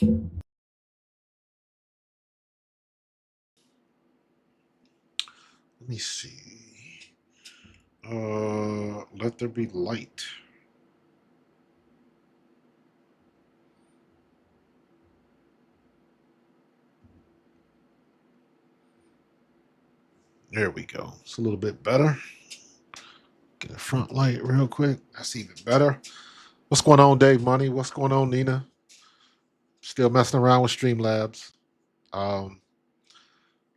Let me see. Let there be light. There we go. It's a little bit better. Get a front light real quick. That's even better. What's going on, Dave Money? What's going on, Nina? Still messing around with Streamlabs. Um,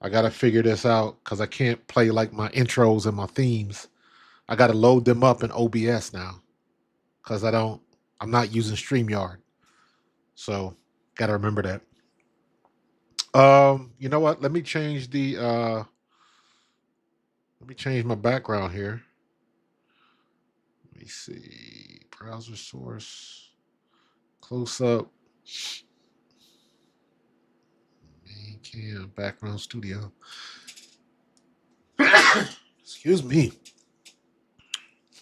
I gotta figure this out because I can't play like my intros and my themes. I gotta load them up in OBS now because I'm not using StreamYard. So gotta remember that. You know what? Let me change my background here. Let me see. Browser source. Close up. Main cam. Background studio. Excuse me.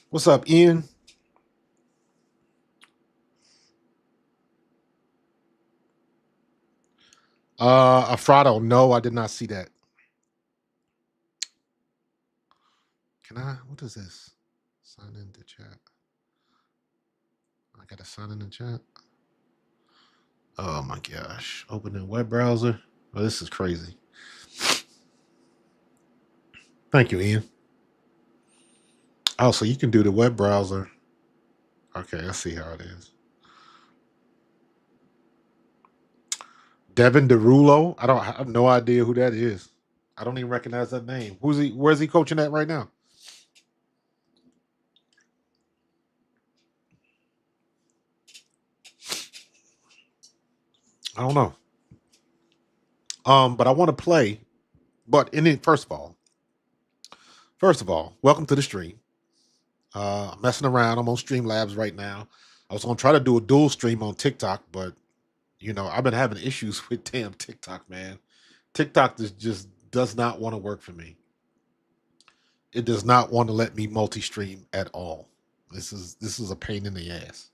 What's up, Ian? Afrado, no, I did not see that. Can I? What is this? Sign into chat. I gotta sign in the chat. Oh my gosh. Open the web browser. Oh, this is crazy. Thank you, Ian. Oh, so you can do the web browser. Okay, I see how it is. Devin Derulo. I have no idea who that is. I don't even recognize that name. Who's he? Where's he coaching at right now? I don't know. But I want to play. But first of all, welcome to the stream. I'm messing around. I'm on Streamlabs right now. I was gonna try to do a dual stream on TikTok, but I've been having issues with damn TikTok, man. TikTok just does not want to work for me. It does not want to let me multi-stream at all. This is a pain in the ass.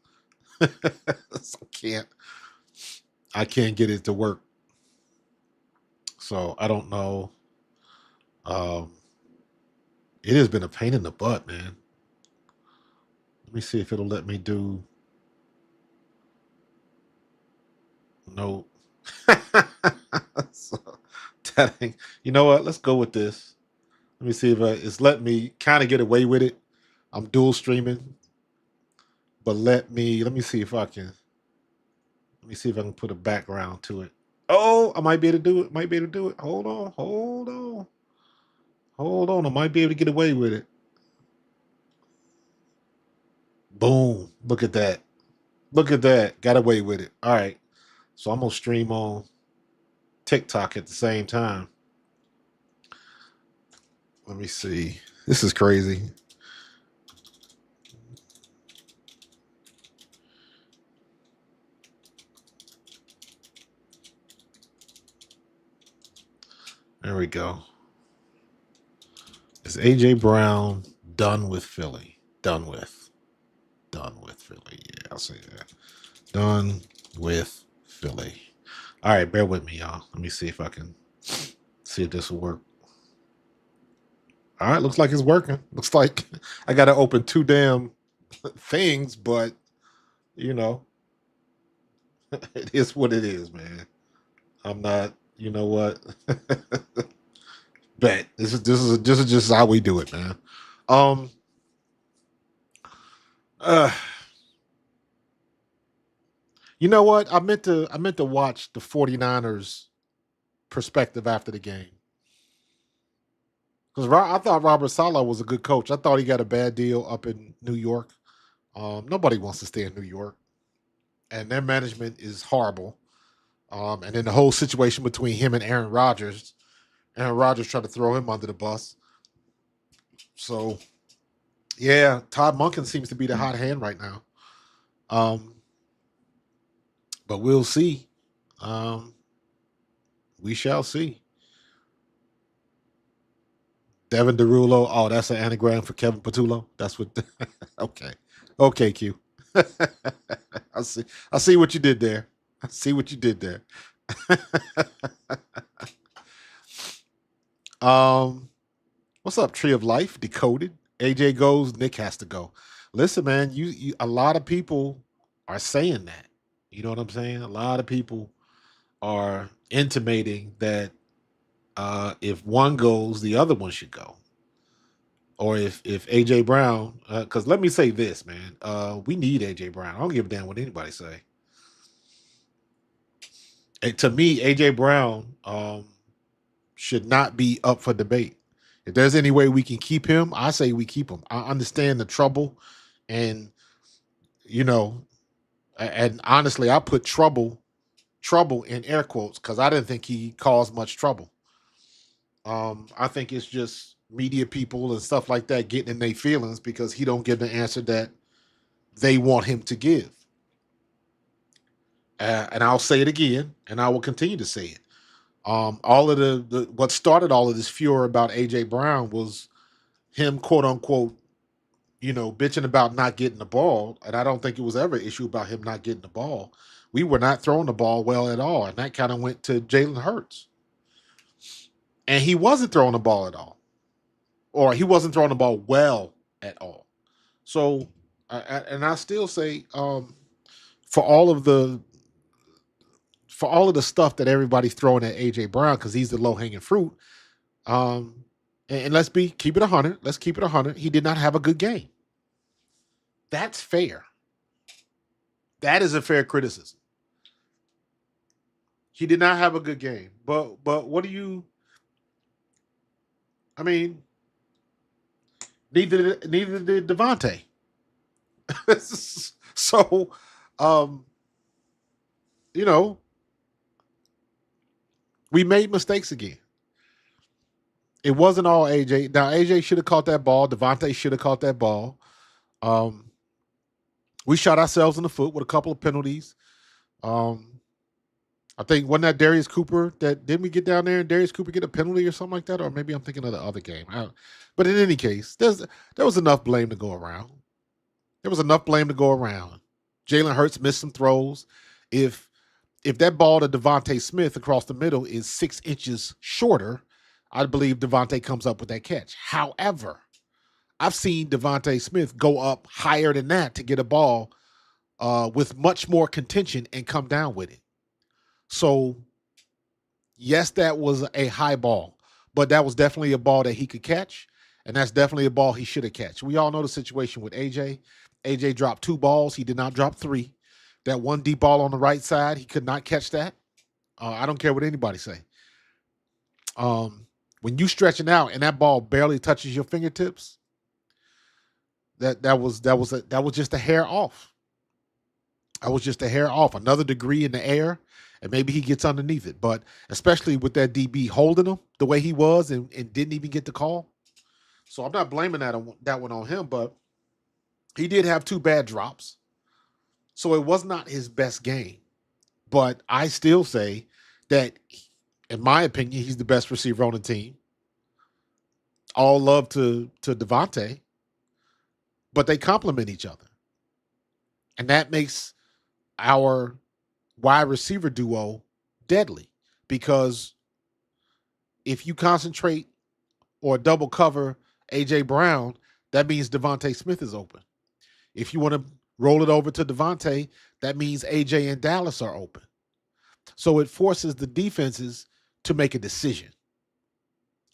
So I can't get it to work. So I don't know. Um, it has been a pain in the butt, man. Let me see if it'll let me do. No. So, you know what? Let's go with this. Let me see if it's letting me kind of get away with it. I'm dual streaming, but let me see if I can. Let me see if I can put a background to it. Oh, I might be able to do it. Might be able to do it. Hold on, hold on, hold on. I might be able to get away with it. Boom! Look at that. Look at that. Got away with it. All right. So I'm gonna stream on TikTok at the same time. Let me see. This is crazy. There we go. Is AJ Brown done with Philly? Done with. Done with Philly. Yeah, I'll say that. Done with Philly. All right, bear with me, y'all. Let me see if I can see if this will work. All right, looks like it's working. Looks like I got to open two damn things, but you know, it is what it is, man. I'm not. You know what? Bet this is just how we do it, man. Um. Uh. You know what? I meant to watch the 49ers perspective after the game. Because I thought Robert Saleh was a good coach. I thought he got a bad deal up in New York. Nobody wants to stay in New York, and their management is horrible. And then the whole situation between him and Aaron Rodgers. Aaron Rodgers tried to throw him under the bus. So yeah, Todd Monken seems to be the hot hand right now. Um, but we'll see. Um, we shall see. Devin Derulo. Oh, that's an anagram for Kevin Patullo. That's what. Okay, okay, Q. I see. I see what you did there. See what you did there. um, what's up, Tree of Life? Decoded. AJ goes, Nick has to go. Listen, man, you a lot of people are saying that. You know what I'm saying? A lot of people are intimating that if one goes, the other one should go. Or if AJ Brown, because let me say this, man, we need AJ Brown. I don't give a damn what anybody say. And to me, AJ Brown should not be up for debate. If there's any way we can keep him, I say we keep him. I understand the trouble, and you know, and honestly, I put trouble in air quotes because I didn't think he caused much trouble. I think it's just media people and stuff like that getting in their feelings because he don't give the answer that they want him to give. And I'll say it again, and I will continue to say it. All of the what started all of this furor about AJ Brown was him, quote unquote, bitching about not getting the ball. And I don't think it was ever an issue about him not getting the ball. We were not throwing the ball well at all, and that kind of went to Jalen Hurts. And he wasn't throwing the ball at all, or he wasn't throwing the ball well at all. So, and I still say, for all of the for all of the stuff that everybody's throwing at AJ Brown because he's the low hanging fruit. And let's keep it 100. Let's keep it 100. He did not have a good game. That's fair. That is a fair criticism. He did not have a good game. But what do you? I mean, neither did Devontae. So, um, you know, we made mistakes again. It wasn't all AJ. Now AJ should have caught that ball. Devontae should have caught that ball. Um, we shot ourselves in the foot with a couple of penalties. Um, I think wasn't that Darius Cooper that didn't we get down there and Darius Cooper get a penalty or something like that? Or maybe I'm thinking of the other game. But in any case, there was enough blame to go around. There was enough blame to go around. Jalen Hurts missed some throws. If that ball to Devontae Smith across the middle is 6 inches shorter, I believe Devontae comes up with that catch. However, I've seen Devontae Smith go up higher than that to get a ball with much more contention and come down with it. So, yes, that was a high ball, but that was definitely a ball that he could catch, and that's definitely a ball he should have catch. We all know the situation with AJ. AJ dropped 2 balls. He did not drop 3. That one deep ball on the right side, he could not catch that. I don't care what anybody say. When you stretching out and that ball barely touches your fingertips, that was just a hair off. I was just a hair off. Another degree in the air, and maybe he gets underneath it. But especially with that DB holding him the way he was and didn't even get the call. So I'm not blaming that one on him, but he did have 2 bad drops. So it was not his best game. But I still say that, in my opinion, he's the best receiver on the team. All love to Devontae, but they complement each other. And that makes our wide receiver duo deadly, because if you concentrate or double cover AJ Brown, that means Devontae Smith is open. If you want to roll it over to Devontae, that means AJ and Dallas are open. So it forces the defenses to make a decision.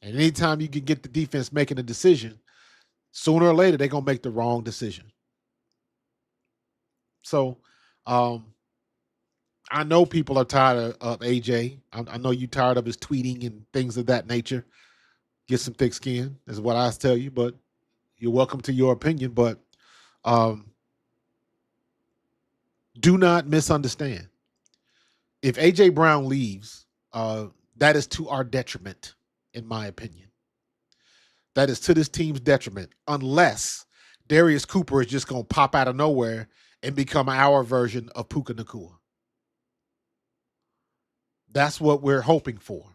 And anytime you can get the defense making a decision, sooner or later they're going to make the wrong decision. So I know people are tired of AJ. I know you're tired of his tweeting and things of that nature. Get some thick skin is what I tell you, but you're welcome to your opinion. But do not misunderstand. If AJ Brown leaves, that is to our detriment, in my opinion. That is to this team's detriment, unless Darius Cooper is just going to pop out of nowhere and become our version of Puka Nacua. That's what we're hoping for,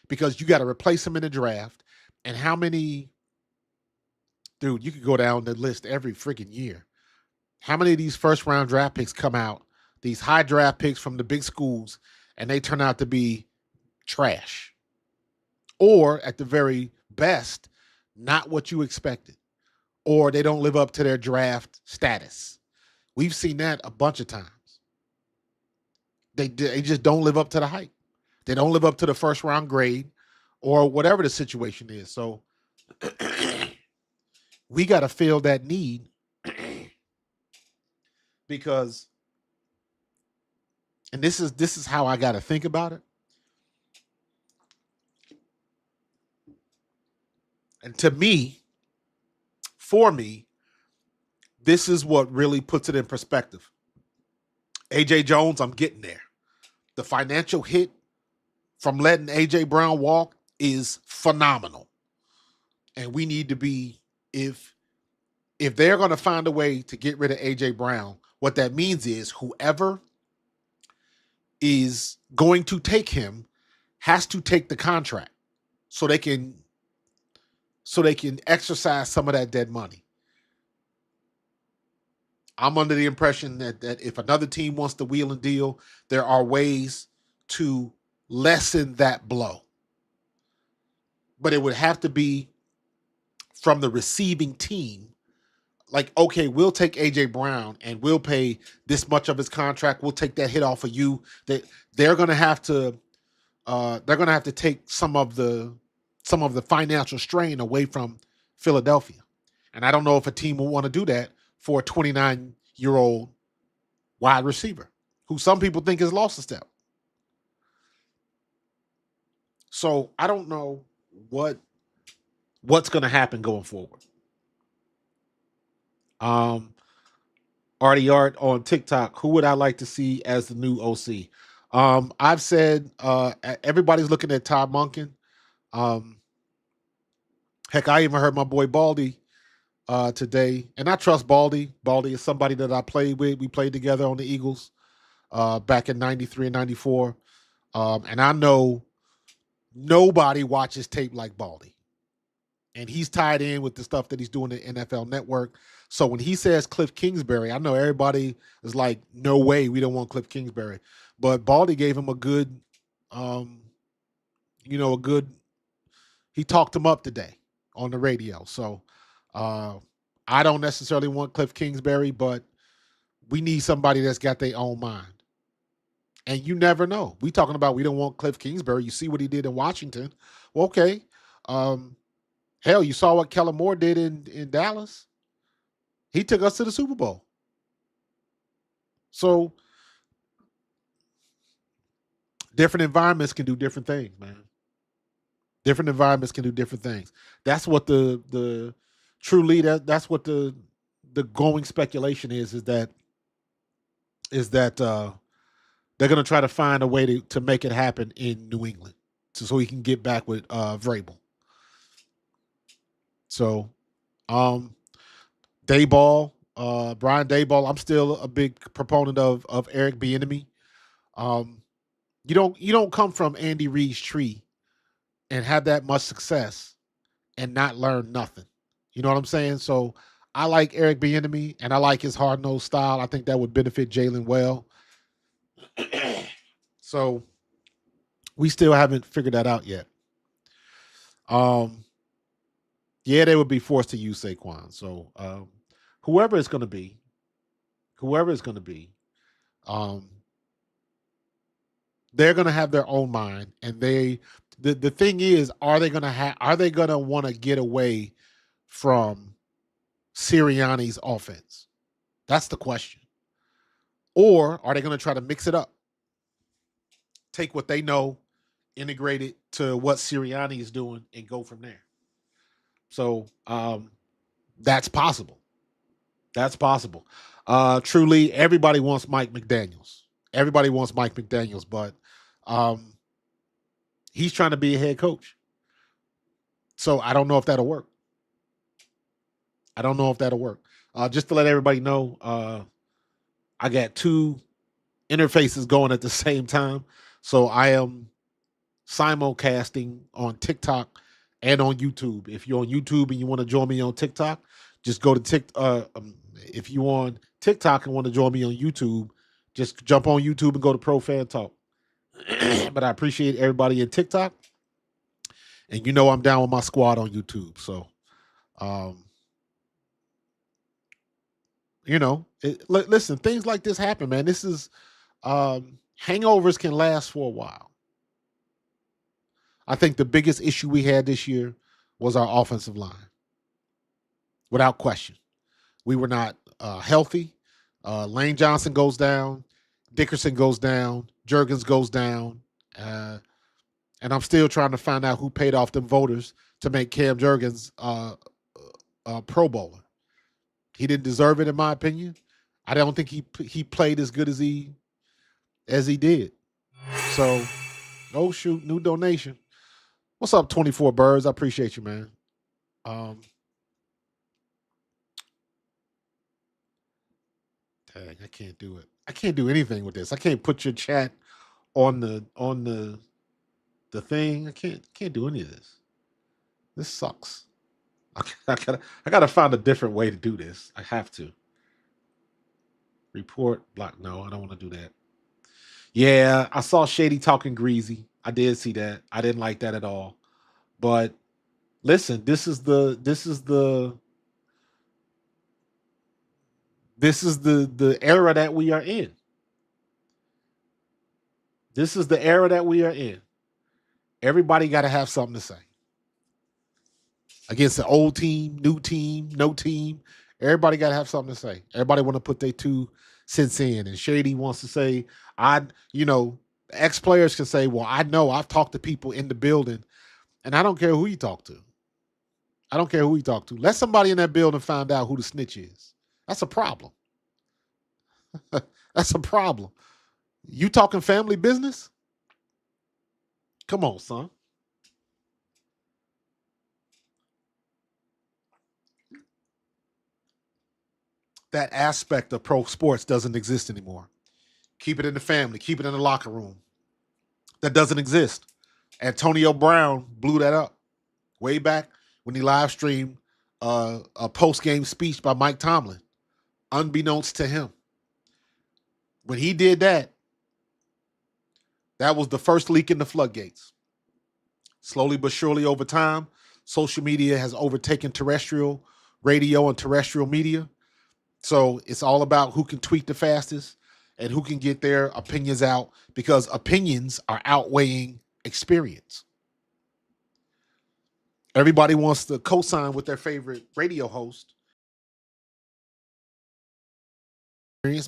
because you got to replace him in the draft. And how many, dude, you could go down the list every freaking year. How many of these first round draft picks come out these high draft picks from the big schools, and they turn out to be trash. Or at the very best, not what you expected. Or they don't live up to their draft status. We've seen that a bunch of times. They just don't live up to the hype. They don't live up to the first round grade or whatever the situation is. So we got to fill that need because, and this is how I got to think about it. And to me, for me, this is what really puts it in perspective. AJ Jones, I'm getting there. The financial hit from letting AJ Brown walk is phenomenal. And we need to be, if they're going to find a way to get rid of AJ Brown, what that means is whoever is going to take him has to take the contract so they can exercise some of that dead money. I'm under the impression that if another team wants to wheel and deal, there are ways to lessen that blow. But it would have to be from the receiving team. Like, okay, we'll take AJ Brown and we'll pay this much of his contract. We'll take that hit off of you. They're going to have to take some of the financial strain away from Philadelphia. And I don't know if a team will want to do that for a 29-year-old wide receiver who some people think has lost a step. So I don't know what's going to happen going forward. Artie Art on TikTok, who would I like to see as the new OC? I've said everybody's looking at Todd Monken. Heck, I even heard my boy Baldy today, and I trust Baldy. Baldy is somebody that I played with. We played together on the Eagles back in 93 and 94. And I know nobody watches tape like Baldy. And he's tied in with the stuff that he's doing at NFL Network. So when he says Cliff Kingsbury, I know everybody is like, no way, we don't want Cliff Kingsbury. But Baldy gave him a good, he talked him up today on the radio. So I don't necessarily want Cliff Kingsbury, but we need somebody that's got their own mind. And you never know. We talking about we don't want Cliff Kingsbury. You see what he did in Washington. Well, okay. Hell, you saw what Kellen Moore did in Dallas. He took us to the Super Bowl. So different environments can do different things, man. Different environments can do different things. That's what the truly that's what the going speculation is that they're going to try to find a way to make it happen in New England so he can get back with Vrabel. So, Dayball, Brian Dayball, I'm still a big proponent of Eric Bieniemy. You don't come from Andy Reid's tree and have that much success and not learn nothing. You know what I'm saying? So I like Eric Bieniemy and I like his hard-nosed style. I think that would benefit Jalen well. So we still haven't figured that out yet. Yeah, they would be forced to use Saquon. So whoever it's going to be, they're going to have their own mind, and the thing is, are they going to want to get away from Sirianni's offense? That's the question. Or are they going to try to mix it up? Take what they know, integrate it to what Sirianni is doing, and go from there. So that's possible. That's possible. Truly, everybody wants Mike McDaniels. Everybody wants Mike McDaniels, but he's trying to be a head coach. So I don't know if that'll work. Just to let everybody know, I got two interfaces going at the same time. So I am simulcasting on TikTok and on YouTube. If you're on YouTube and you want to join me on TikTok, just go to TikTok. If you're on TikTok and want to join me on YouTube, just jump on YouTube and go to Pro Fan Talk. But I appreciate everybody in TikTok. And you know I'm down with my squad on YouTube. So, um, listen, things like this happen, man. This is hangovers can last for a while. I think the biggest issue we had this year was our offensive line, without question. We were not healthy. Lane Johnson goes down, Dickerson goes down, Juergens goes down, and I'm still trying to find out who paid off them voters to make Cam Juergens Pro Bowler. He didn't deserve it, in my opinion. I don't think he played as good as he did. So, oh shoot, new donation. What's up, 24 Birds? I appreciate you, man. Dang, I can't do it. I can't do anything with this. I can't put your chat on the thing. I can't do any of this. This sucks. I gotta find a different way to do this. I have to. Report block. No, I don't want to do that. Yeah, I saw Shady talking greasy. I did see that. I didn't like that at all. But listen, this is the era that we are in. This is the era that we are in. Everybody got to have something to say. Against the old team, new team, no team, everybody got to have something to say. Everybody want to put their 2 cents in. And Shady wants to say, ex-players can say, well, I know I've talked to people in the building, and I don't care who you talk to. I don't care who you talk to. Let somebody in that building find out who the snitch is. That's a problem. That's a problem. You talking family business? Come on, son. That aspect of pro sports doesn't exist anymore. Keep it in the family. Keep it in the locker room. That doesn't exist. Antonio Brown blew that up way back when he live streamed a post-game speech by Mike Tomlin, unbeknownst to him. When he did that, that was the first leak in the floodgates. Slowly but surely over time, social media has overtaken terrestrial radio and terrestrial media. So it's all about who can tweet the fastest and who can get their opinions out, because opinions are outweighing experience. Everybody wants to co-sign with their favorite radio host.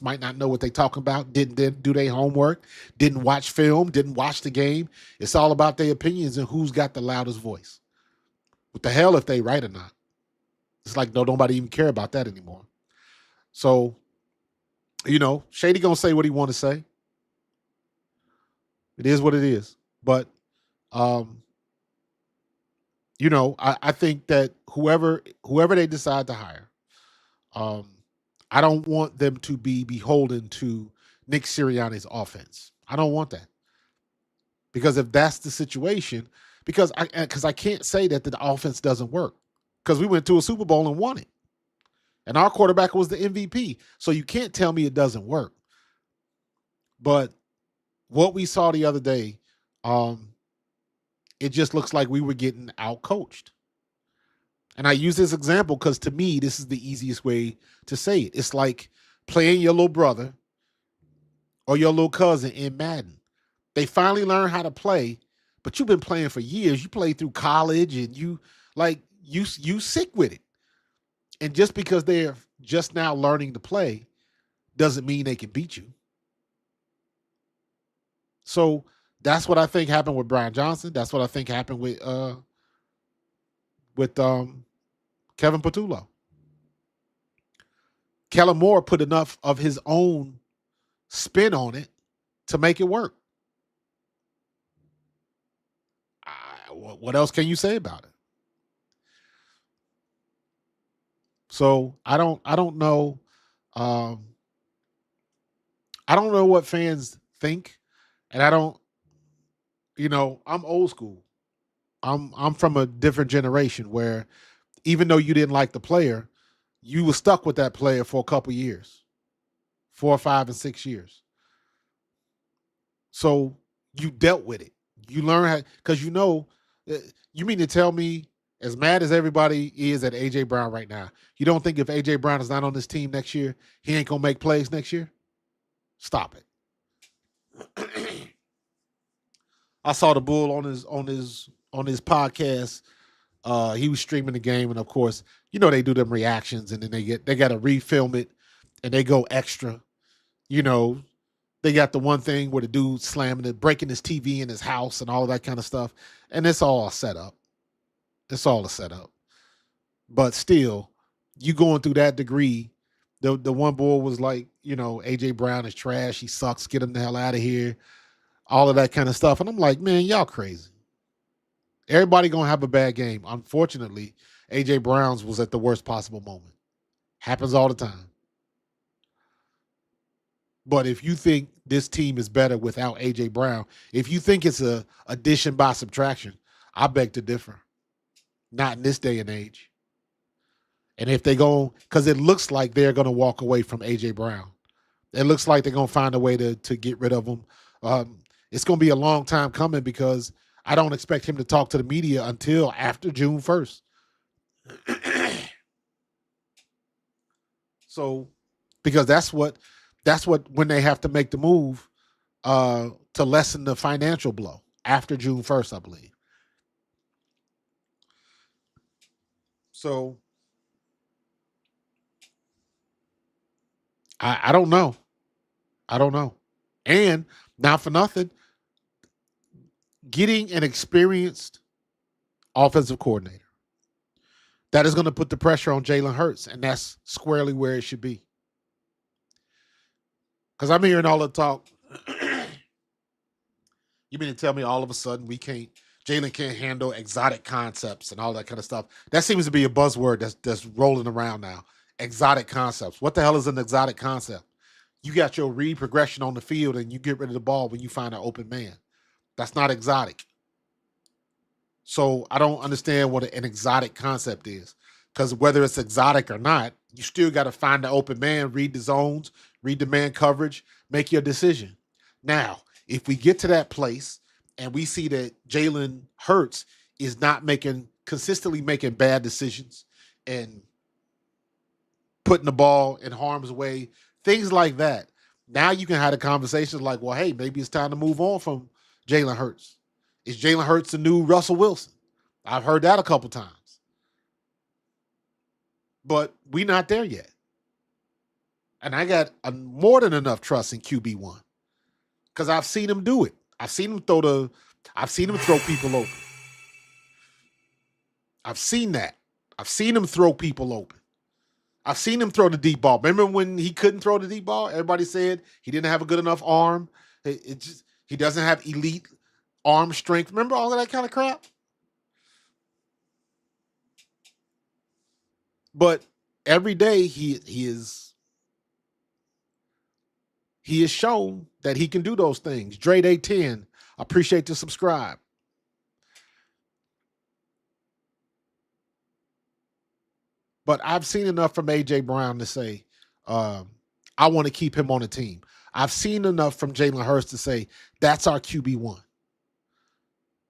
Might not know what they're talking about, didn't do their homework, didn't watch film, didn't watch the game. It's all about their opinions and who's got the loudest voice. What the hell if they right or not? It's like nobody even care about that anymore. So, Shady gonna say what he want to say. It is what it is. But, I think that whoever they decide to hire, I don't want them to be beholden to Nick Sirianni's offense. I don't want that. Because if that's the situation, because I can't say that the offense doesn't work, because we went to a Super Bowl and won it. And our quarterback was the MVP. So you can't tell me it doesn't work. But what we saw the other day, it just looks like we were getting out-coached. And I use this example because to me, this is the easiest way to say it. It's like playing your little brother or your little cousin in Madden. They finally learn how to play, but you've been playing for years. You played through college and you sick with it. And just because they're just now learning to play doesn't mean they can beat you. So that's what I think happened with Brian Johnson. That's what I think happened with Kevin Patullo. Kellen Moore put enough of his own spin on it to make it work. What else can you say about it? So I don't know. I don't know what fans think, and I don't. I'm old school. I'm from a different generation where, even though you didn't like the player, you were stuck with that player for a couple years, 4, 5, and 6 years. So you dealt with it. You learn how, because you mean to tell me, as mad as everybody is at AJ Brown right now, you don't think if AJ Brown is not on this team next year, he ain't gonna make plays next year? Stop it. I saw the Bull on his podcast. He was streaming the game, and of course, they do them reactions, and then they got to refilm it, and they go extra. You know, they got the one thing where the dude slamming it, breaking his TV in his house, and all of that kind of stuff, and it's all a setup. It's all a setup. But still, you going through that degree. The one boy was like, AJ Brown is trash. He sucks. Get him the hell out of here. All of that kind of stuff, and I'm like, man, y'all crazy. Everybody gonna have a bad game. Unfortunately, AJ Brown's was at the worst possible moment. Happens all the time. But if you think this team is better without AJ Brown, if you think it's a addition by subtraction, I beg to differ. Not in this day and age. And if they go, because it looks like they're going to walk away from AJ Brown. It looks like they're going to find a way to get rid of him. It's going to be a long time coming because I don't expect him to talk to the media until after June 1st. So, because that's what when they have to make the move to lessen the financial blow after June 1st, I believe. So I don't know. I don't know. And not for nothing, getting an experienced offensive coordinator that is going to put the pressure on Jalen Hurts, and that's squarely where it should be. Because I'm hearing all the talk. You mean to tell me all of a sudden Jalen can't handle exotic concepts and all that kind of stuff? That seems to be a buzzword that's rolling around now. Exotic concepts. What the hell is an exotic concept? You got your read progression on the field and you get rid of the ball when you find an open man. That's not exotic. So I don't understand what an exotic concept is. Because whether it's exotic or not, you still got to find the open man, read the zones, read the man coverage, make your decision. Now, if we get to that place and we see that Jalen Hurts is not consistently making bad decisions and putting the ball in harm's way, things like that, now you can have a conversation like, well, hey, maybe it's time to move on from Jalen Hurts. Is Jalen Hurts the new Russell Wilson? I've heard that a couple times. But we're not there yet. And I got more than enough trust in QB1 because I've seen him do it. I've seen him throw people open. I've seen that. I've seen him throw people open. I've seen him throw the deep ball. Remember when he couldn't throw the deep ball? Everybody said he didn't have a good enough arm. He doesn't have elite arm strength. Remember all of that kind of crap? But every day he is shown that he can do those things. Dre Day 10, appreciate the subscribe. But I've seen enough from AJ Brown to say, I want to keep him on the team. I've seen enough from Jalen Hurts to say, that's our QB1.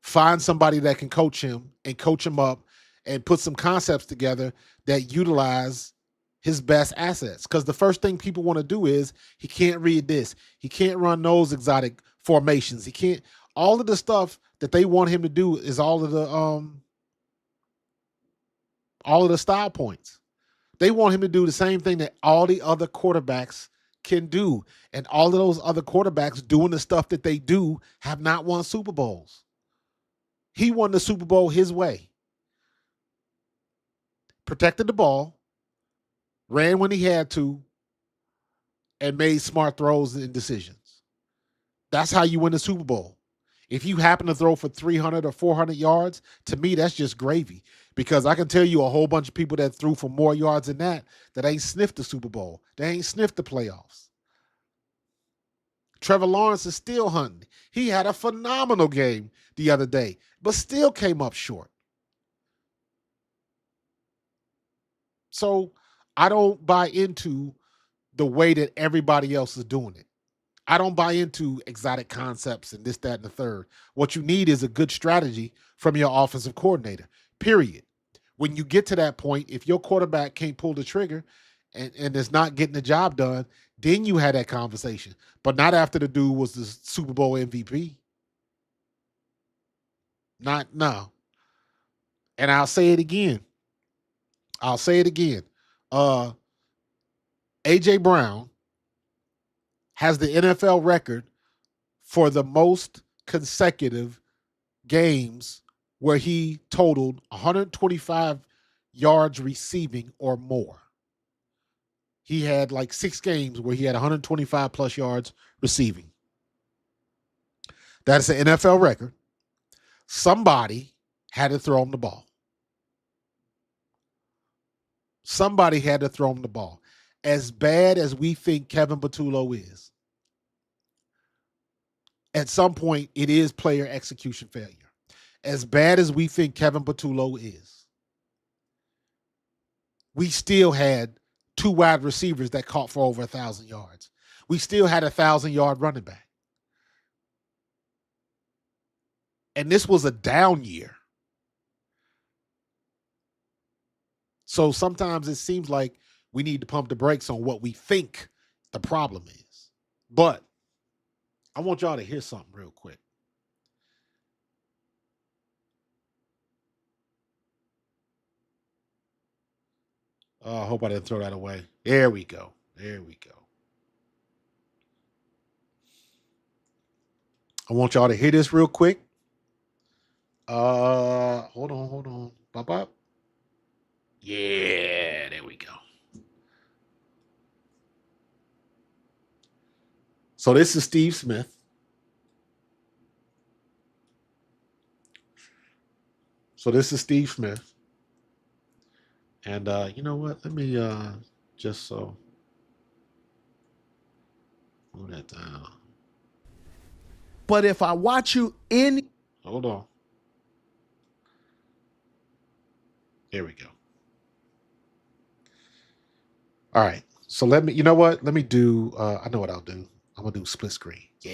Find somebody that can coach him and coach him up and put some concepts together that utilize his best assets. Because the first thing people want to do is he can't read this. He can't run those exotic formations. He can't. All of the stuff that they want him to do is all of the style points. They want him to do the same thing that all the other quarterbacks can do. And all of those other quarterbacks doing the stuff that they do have not won Super Bowls. He won the Super Bowl his way. Protected the ball, ran when he had to, and made smart throws and decisions. That's how you win the Super Bowl. If you happen to throw for 300 or 400 yards, to me, that's just gravy. Because I can tell you a whole bunch of people that threw for more yards than that ain't sniffed the Super Bowl. They ain't sniffed the playoffs. Trevor Lawrence is still hunting. He had a phenomenal game the other day, but still came up short. So I don't buy into the way that everybody else is doing it. I don't buy into exotic concepts and this, that, and the third. What you need is a good strategy from your offensive coordinator, period. When you get to that point, if your quarterback can't pull the trigger and is not getting the job done, then you had that conversation. But not after the dude was the Super Bowl MVP. Not no. And I'll say it again. Uh AJ Brown has the NFL record for the most consecutive games where he totaled 125 yards receiving or more. He had like 6 games where he had 125 plus yards receiving. That's an NFL record. Somebody had to throw him the ball. Somebody had to throw him the ball. As bad as we think Kevin Patullo is, at some point, it is player execution failure. As bad as we think Kevin Patullo is, we still had 2 wide receivers that caught for over 1,000 yards. We still had a 1,000-yard running back. And this was a down year. So sometimes it seems like we need to pump the brakes on what we think the problem is. But I want y'all to hear something real quick. I hope I didn't throw that away. There we go. I want y'all to hear this real quick. Hold on. Bop. Yeah, there we go. So this is Steve Smith. And you know what? Let me just so move that down. But if I watch you hold on. There we go. All right. So let me, you know what? Let me do, I know what I'll do. I'm going to do split screen. Yeah.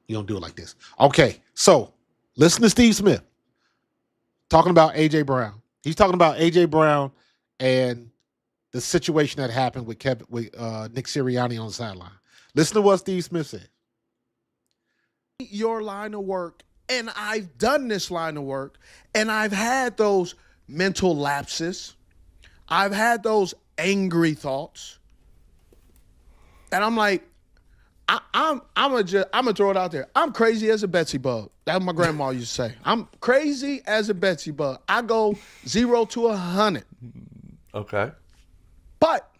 You're going to do it like this. Okay. So listen to Steve Smith talking about A.J. Brown. He's talking about A.J. Brown and the situation that happened with Nick Sirianni on the sideline. Listen to what Steve Smith said. Your line of work, and I've done this line of work, and I've had those mental lapses. I've had those angry thoughts. And I'm like, I'm gonna throw it out there. I'm crazy as a Betsy bug. That's what my grandma used to say. I'm crazy as a Betsy bug. I go 0 to 100. Okay. But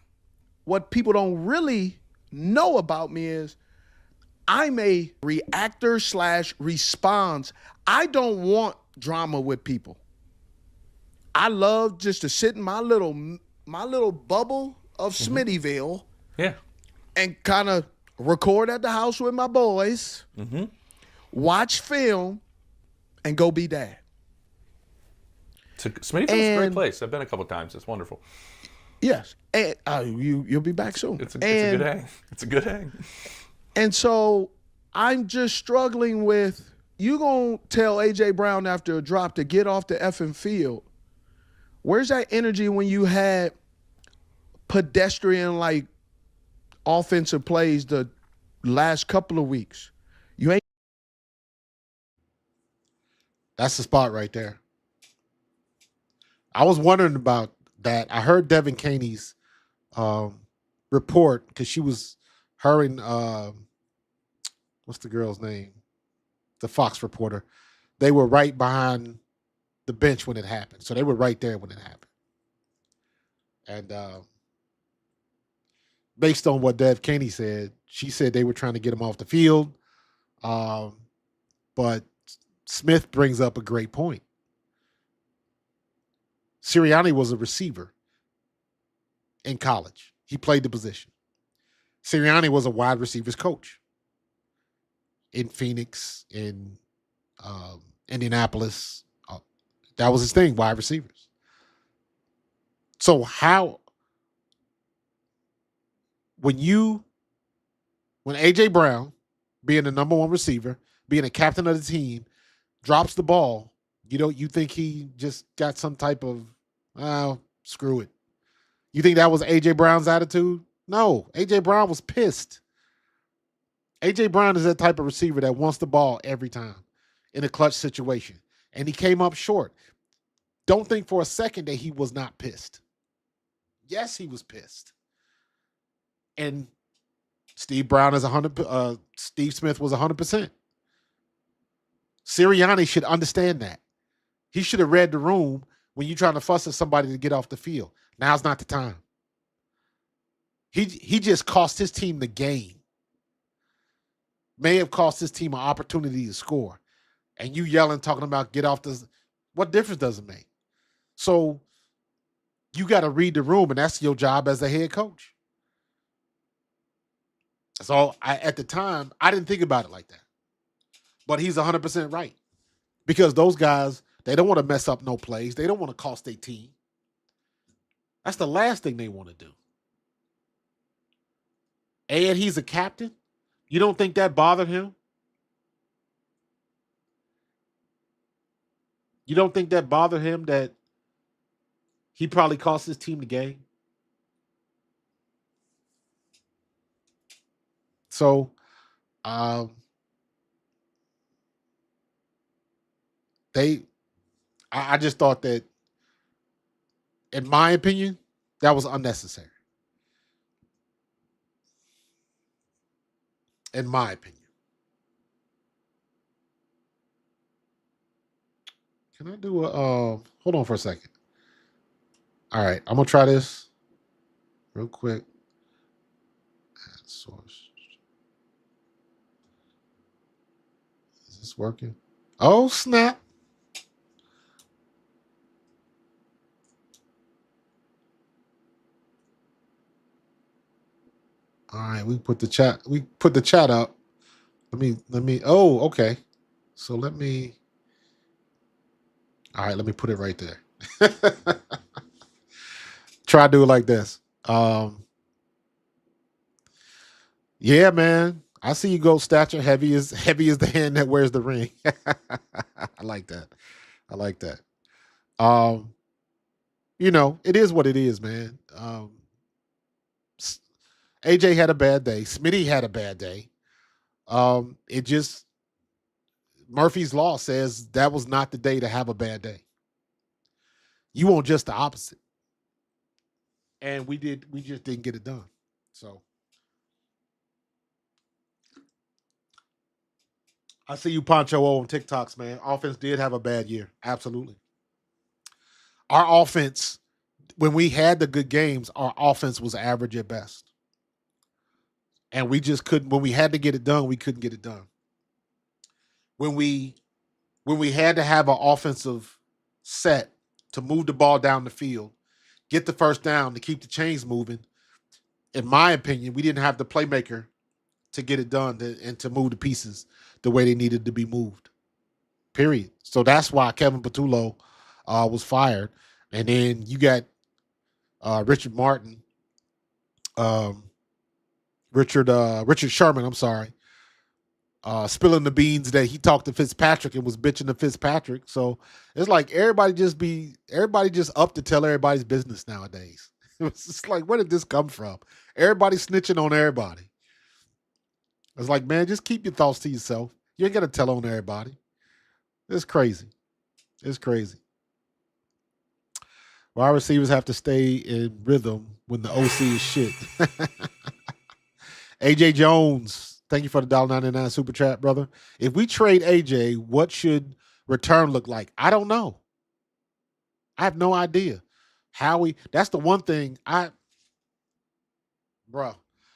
what people don't really know about me is I'm a reactor / response. I don't want drama with people. I love just to sit in my little bubble of Smittyville. Yeah. And kind of record at the house with my boys, watch film, and go be dad. Smittyville's a great place. I've been a couple times. It's wonderful. Yes. And you'll be back soon. It's a good hang. It's a good hang. And so I'm just struggling with, you going to tell A.J. Brown after a drop to get off the effing field. Where's that energy when you had pedestrian-like offensive plays the last couple of weeks? You ain't. That's the spot right there. I was wondering about that. I heard Devin Caney's report because she was her and what's the girl's name? The Fox reporter. They were right behind the bench when it happened. So they were right there when it happened. And based on what Dev Caney said, she said they were trying to get him off the field. But Smith brings up a great point. Sirianni was a receiver in college. He played the position. Sirianni was a wide receivers coach in Phoenix, in Indianapolis. That was his thing, wide receivers. So when you When A.J. Brown, being the number one receiver, being a captain of the team, drops the ball, you think he just got some type of, screw it. You think that was A.J. Brown's attitude? No, A.J. Brown was pissed. A.J. Brown is that type of receiver that wants the ball every time in a clutch situation. And he came up short. Don't think for a second that he was not pissed. Yes, he was pissed. And Steve Brown is 100. Steve Smith was 100%. Sirianni should understand that. He should have read the room when you're trying to fuss at somebody to get off the field. Now's not the time. He just cost his team the game. May have cost his team an opportunity to score. And you yelling, talking about get off this. What difference does it make? So you got to read the room, and that's your job as a head coach. So at the time, I didn't think about it like that. But he's 100% right. Because those guys, they don't want to mess up no plays. They don't want to cost their team. That's the last thing they want to do. And he's a captain. You don't think that bothered him? You don't think that bothered him that he probably cost his team the game? So, I just thought that, in my opinion, that was unnecessary. In my opinion. Can I do hold on for a second. All right, I'm going to try this real quick. Add source. Is this working? Oh, snap. All right, we put the chat up. Let me oh, okay. So let me put it right there. Try to do it like this. Yeah, man. I see you go stature heavy as the hand that wears the ring. I like that. I like that. It is what it is, man. AJ had a bad day. Smitty had a bad day. It just Murphy's Law says that was not the day to have a bad day. You want just the opposite. And we just didn't get it done. So I see you, Poncho, on TikToks, man. Offense did have a bad year. Absolutely. Our offense, when we had the good games, our offense was average at best. And we just couldn't, when we had to get it done, we couldn't get it done. When we had to have an offensive set to move the ball down the field, get the first down to keep the chains moving, in my opinion, we didn't have the playmaker to get it done and to move the pieces the way they needed to be moved. Period. So that's why Kevin Patullo was fired. And then you got Richard Martin, Richard Sherman, I'm sorry, spilling the beans that he talked to Fitzpatrick and was bitching to Fitzpatrick. So it's like everybody just up to tell everybody's business nowadays. It's just like, where did this come from? Everybody snitching on everybody. It's like, man, just keep your thoughts to yourself. You ain't got to tell on everybody. It's crazy. It's crazy. Wide receivers have to stay in rhythm when the OC is shit. AJ Jones, thank you for the $1.99 super chat, brother. If we trade AJ, what should return look like? I don't know. I have no idea. That's the one thing this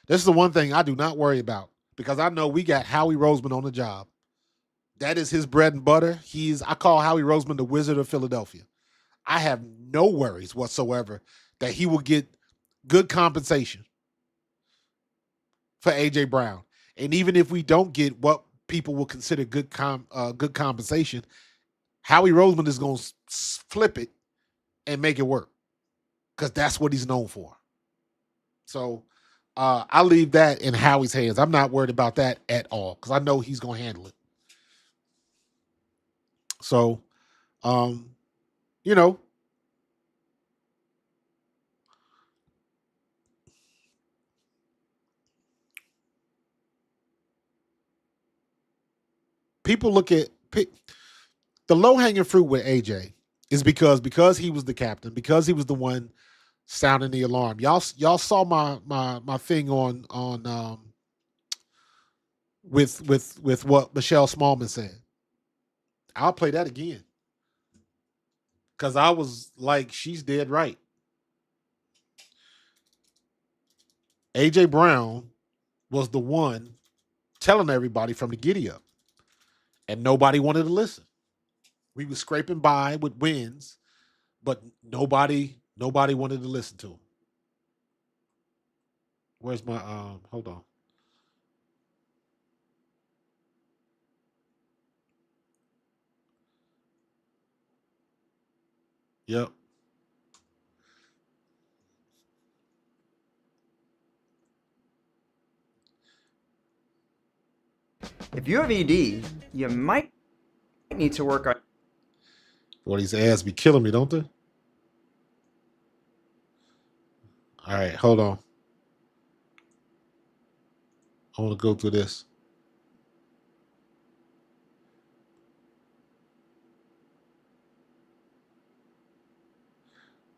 is the one thing I do not worry about because I know we got Howie Roseman on the job. That is his bread and butter. I call Howie Roseman the Wizard of Philadelphia. I have no worries whatsoever that he will get good compensation for A.J. Brown. And even if we don't get what people will consider good compensation, Howie Roseman is going to flip it and make it work because that's what he's known for. So I leave that in Howie's hands. I'm not worried about that at all because I know he's going to handle it. So, you know, people look at the low hanging fruit with AJ is because he was the captain, because he was the one sounding the alarm. Y'all saw my thing on with what Michelle Smallman said. I'll play that again because I was like, she's dead right. AJ Brown was the one telling everybody from the giddy up, and nobody wanted to listen. We were scraping by with wins, but nobody wanted to listen to him. Where's my hold on. Yep. If you have ED, you might need to work on. Well, these ads be killing me, don't they? All right, hold on. I want to go through this.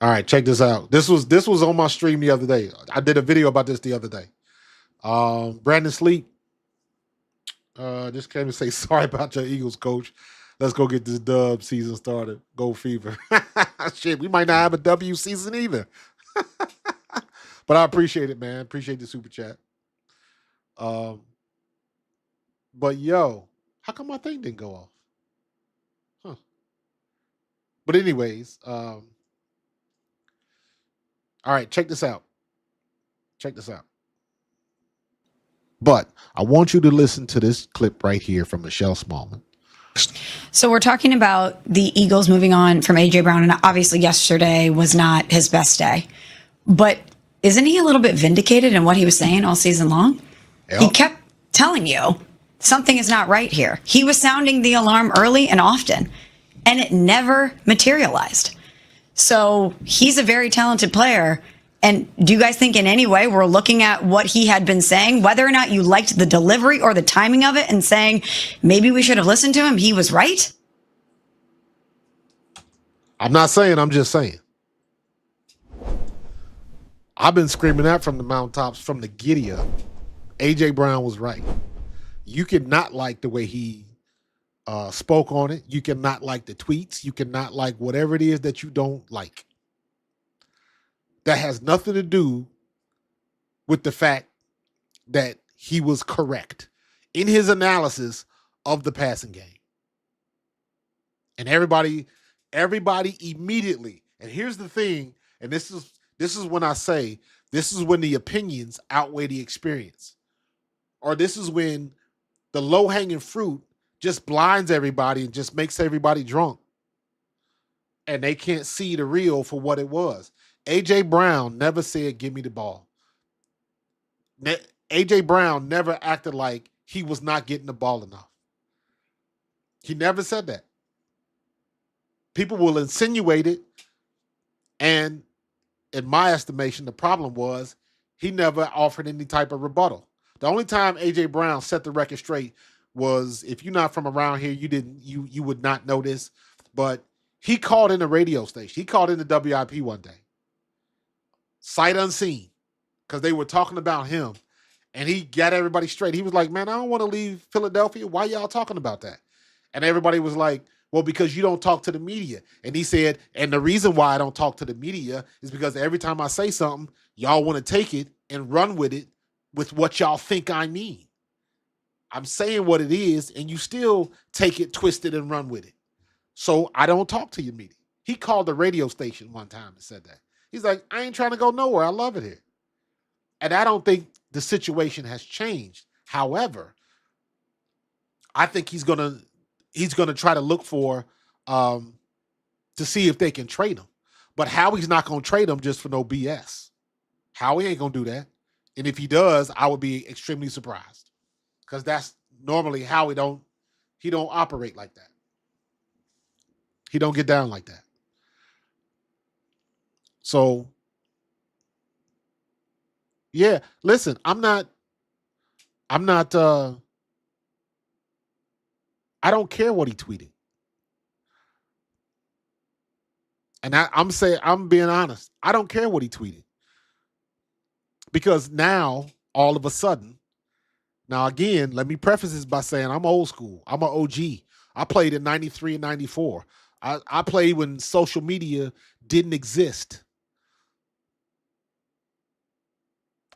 All right, check this out. This was on my stream the other day. I did a video about this the other day. Brandon Sleep just came to say sorry about your Eagles, coach. Let's go get this dub season started. Go Fever. Shit, we might not have a W season either. But I appreciate it, man. Appreciate the super chat. But yo, how come my thing didn't go off? Huh. But anyways, all right, check this out. Check this out. But I want you to listen to this clip right here from Michelle Smallman. So we're talking about the Eagles moving on from A.J. Brown, and obviously yesterday was not his best day. But isn't he a little bit vindicated in what he was saying all season long? Yep. He kept telling you something is not right here. He was sounding the alarm early and often, and it never materialized. So he's a very talented player. And do you guys think in any way we're looking at what he had been saying, whether or not you liked the delivery or the timing of it, and saying maybe we should have listened to him? He was right. I'm not saying, I'm just saying. I've been screaming that from the mountaintops, from the giddy up. AJ Brown was right. You could not like the way he spoke on it. You cannot like the tweets. You cannot like whatever it is that you don't like. That has nothing to do with the fact that he was correct in his analysis of the passing game. And everybody immediately, and here's the thing, and this is when I say, this is when the opinions outweigh the experience. Or this is when the low-hanging fruit just blinds everybody and just makes everybody drunk. And they can't see the real for what it was. A.J. Brown never said, give me the ball. A.J. Brown never acted like he was not getting the ball enough. He never said that. People will insinuate it. And in my estimation, the problem was he never offered any type of rebuttal. The only time A.J. Brown set the record straight was, if you're not from around here, you would not know this, but he called in a radio station. He called in the WIP one day. Sight unseen, because they were talking about him, and he got everybody straight. He was like, man, I don't want to leave Philadelphia. Why y'all talking about that? And everybody was like, well, because you don't talk to the media. And he said, and the reason why I don't talk to the media is because every time I say something, y'all want to take it and run with it with what y'all think I mean. I'm saying what it is, and you still take it, twist it, and run with it. So I don't talk to your media. He called the radio station one time and said that. He's like, I ain't trying to go nowhere. I love it here. And I don't think the situation has changed. However, I think he's gonna try to look for to see if they can trade him. But Howie's not gonna trade him just for no BS. Howie ain't gonna do that. And if he does, I would be extremely surprised because that's normally how he don't operate like that. He don't get down like that. So, yeah, listen, I'm not I don't care what he tweeted. And I'm being honest. I don't care what he tweeted. Because now, all of a sudden, now again, let me preface this by saying I'm old school. I'm an OG. I played in 93 and 94. I played when social media didn't exist.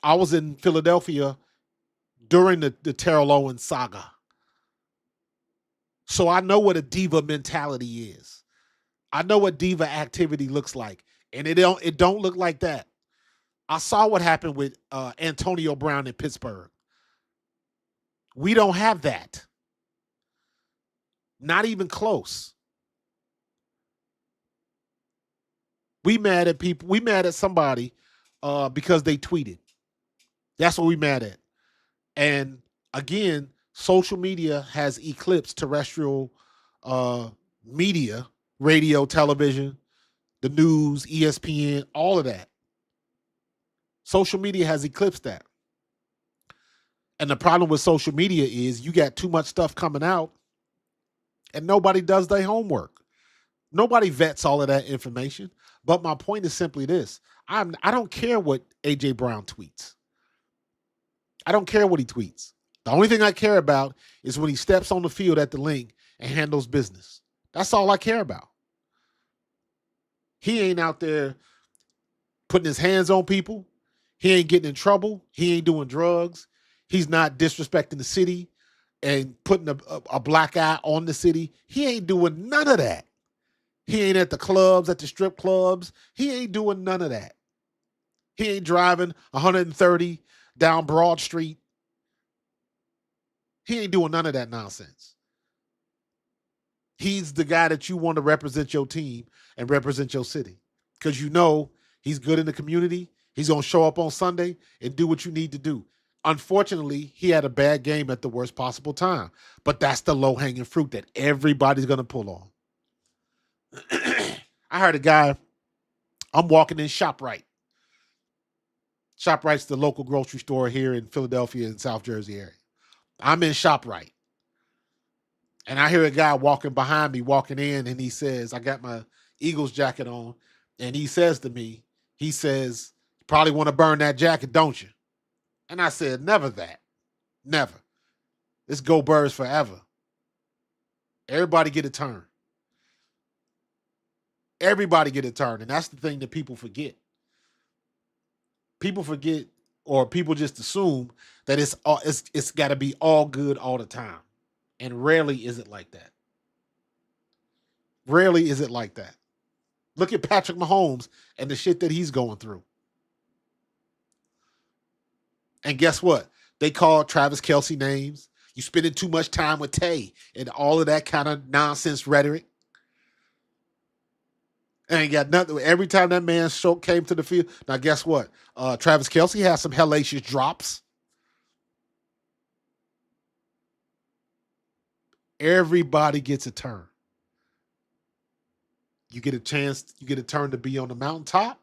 I was in Philadelphia during the Terrell Owens saga. So I know what a diva mentality is. I know what diva activity looks like. And it don't look like that. I saw what happened with Antonio Brown in Pittsburgh. We don't have that. Not even close. We mad at people. We mad at somebody because they tweeted. That's what we mad at. And again, social media has eclipsed terrestrial media, radio, television, the news, ESPN, all of that. Social media has eclipsed that. And the problem with social media is you got too much stuff coming out and nobody does their homework. Nobody vets all of that information. But my point is simply this. I don't care what A.J. Brown tweets. I don't care what he tweets. The only thing I care about is when he steps on the field at the link and handles business. That's all I care about. He ain't out there putting his hands on people. He ain't getting in trouble. He ain't doing drugs. He's not disrespecting the city and putting a black eye on the city. He ain't doing none of that. He ain't at the clubs, at the strip clubs. He ain't doing none of that. He ain't driving 130 down Broad Street. He ain't doing none of that nonsense. He's the guy that you want to represent your team and represent your city because you know he's good in the community. He's going to show up on Sunday and do what you need to do. Unfortunately, he had a bad game at the worst possible time, but that's the low-hanging fruit that everybody's going to pull on. I heard a guy, I'm walking in ShopRite. ShopRite's the local grocery store here in Philadelphia and South Jersey area. I'm in ShopRite. And I hear a guy walking behind me, walking in, and he says, I got my Eagles jacket on, and he says to me, he says, you probably want to burn that jacket, don't you? And I said, never that. Never. Let's go Birds forever. Everybody get a turn. Everybody get a turn. And that's the thing that people forget. People forget, or people just assume that it's got to be all good all the time. And rarely is it like that. Rarely is it like that. Look at Patrick Mahomes and the shit that he's going through. And guess what? They call Travis Kelce names. You spending too much time with Tay and all of that kind of nonsense rhetoric. And ain't got nothing. Every time that man came to the field. Now, guess what? Travis Kelce has some hellacious drops. Everybody gets a turn. You get a chance, you get a turn to be on the mountaintop,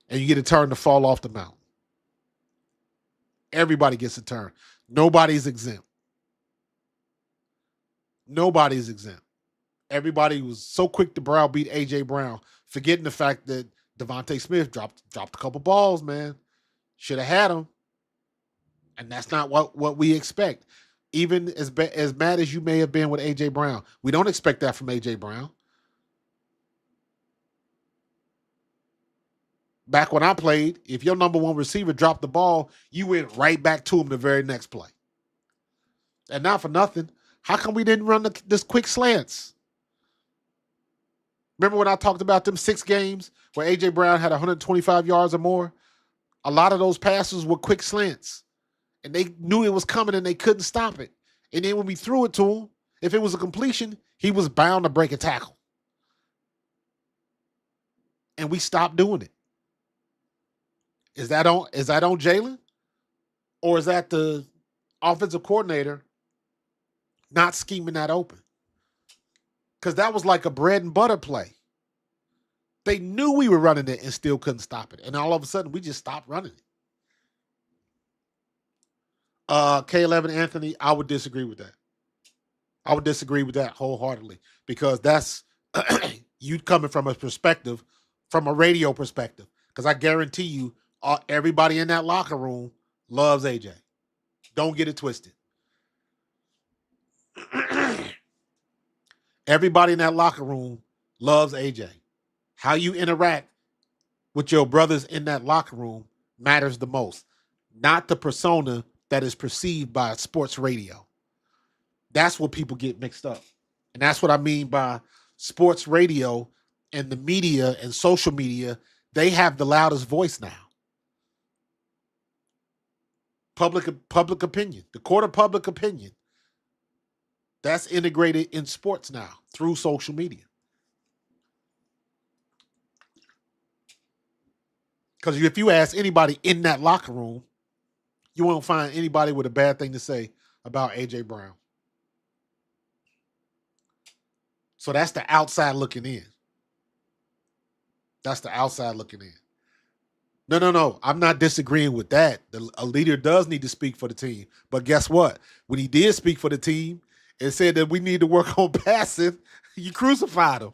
and you get a turn to fall off the mountain. Everybody gets a turn. Nobody's exempt. Nobody's exempt. Everybody was so quick to browbeat A.J. Brown, forgetting the fact that Devontae Smith dropped a couple balls, man. Should have had him. And that's not what we expect. Even as mad as you may have been with A.J. Brown, we don't expect that from A.J. Brown. Back when I played, if your number one receiver dropped the ball, you went right back to him the very next play. And not for nothing, how come we didn't run this quick slants? Remember when I talked about them 6 games where A.J. Brown had 125 yards or more? A lot of those passes were quick slants. And they knew it was coming and they couldn't stop it. And then when we threw it to him, if it was a completion, he was bound to break a tackle. And we stopped doing it. Is that on Jalen? Or is that the offensive coordinator not scheming that open? Because that was like a bread and butter play. They knew we were running it and still couldn't stop it. And all of a sudden, we just stopped running it. K11 Anthony, I would disagree with that. I would disagree with that wholeheartedly because that's you coming from a perspective, from a radio perspective. Because I guarantee you, everybody in that locker room loves AJ. Don't get it twisted. Everybody in that locker room loves AJ. How you interact with your brothers in that locker room matters the most, not the persona that is perceived by sports radio. That's what people get mixed up. And that's what I mean by sports radio and the media and social media. They have the loudest voice now. Public opinion, the court of public opinion. That's integrated in sports now through social media. Because if you ask anybody in that locker room, you won't find anybody with a bad thing to say about A.J. Brown. So that's the outside looking in. That's the outside looking in. No. I'm not disagreeing with that. A leader does need to speak for the team. But guess what? When he did speak for the team and said that we need to work on passing, you crucified him.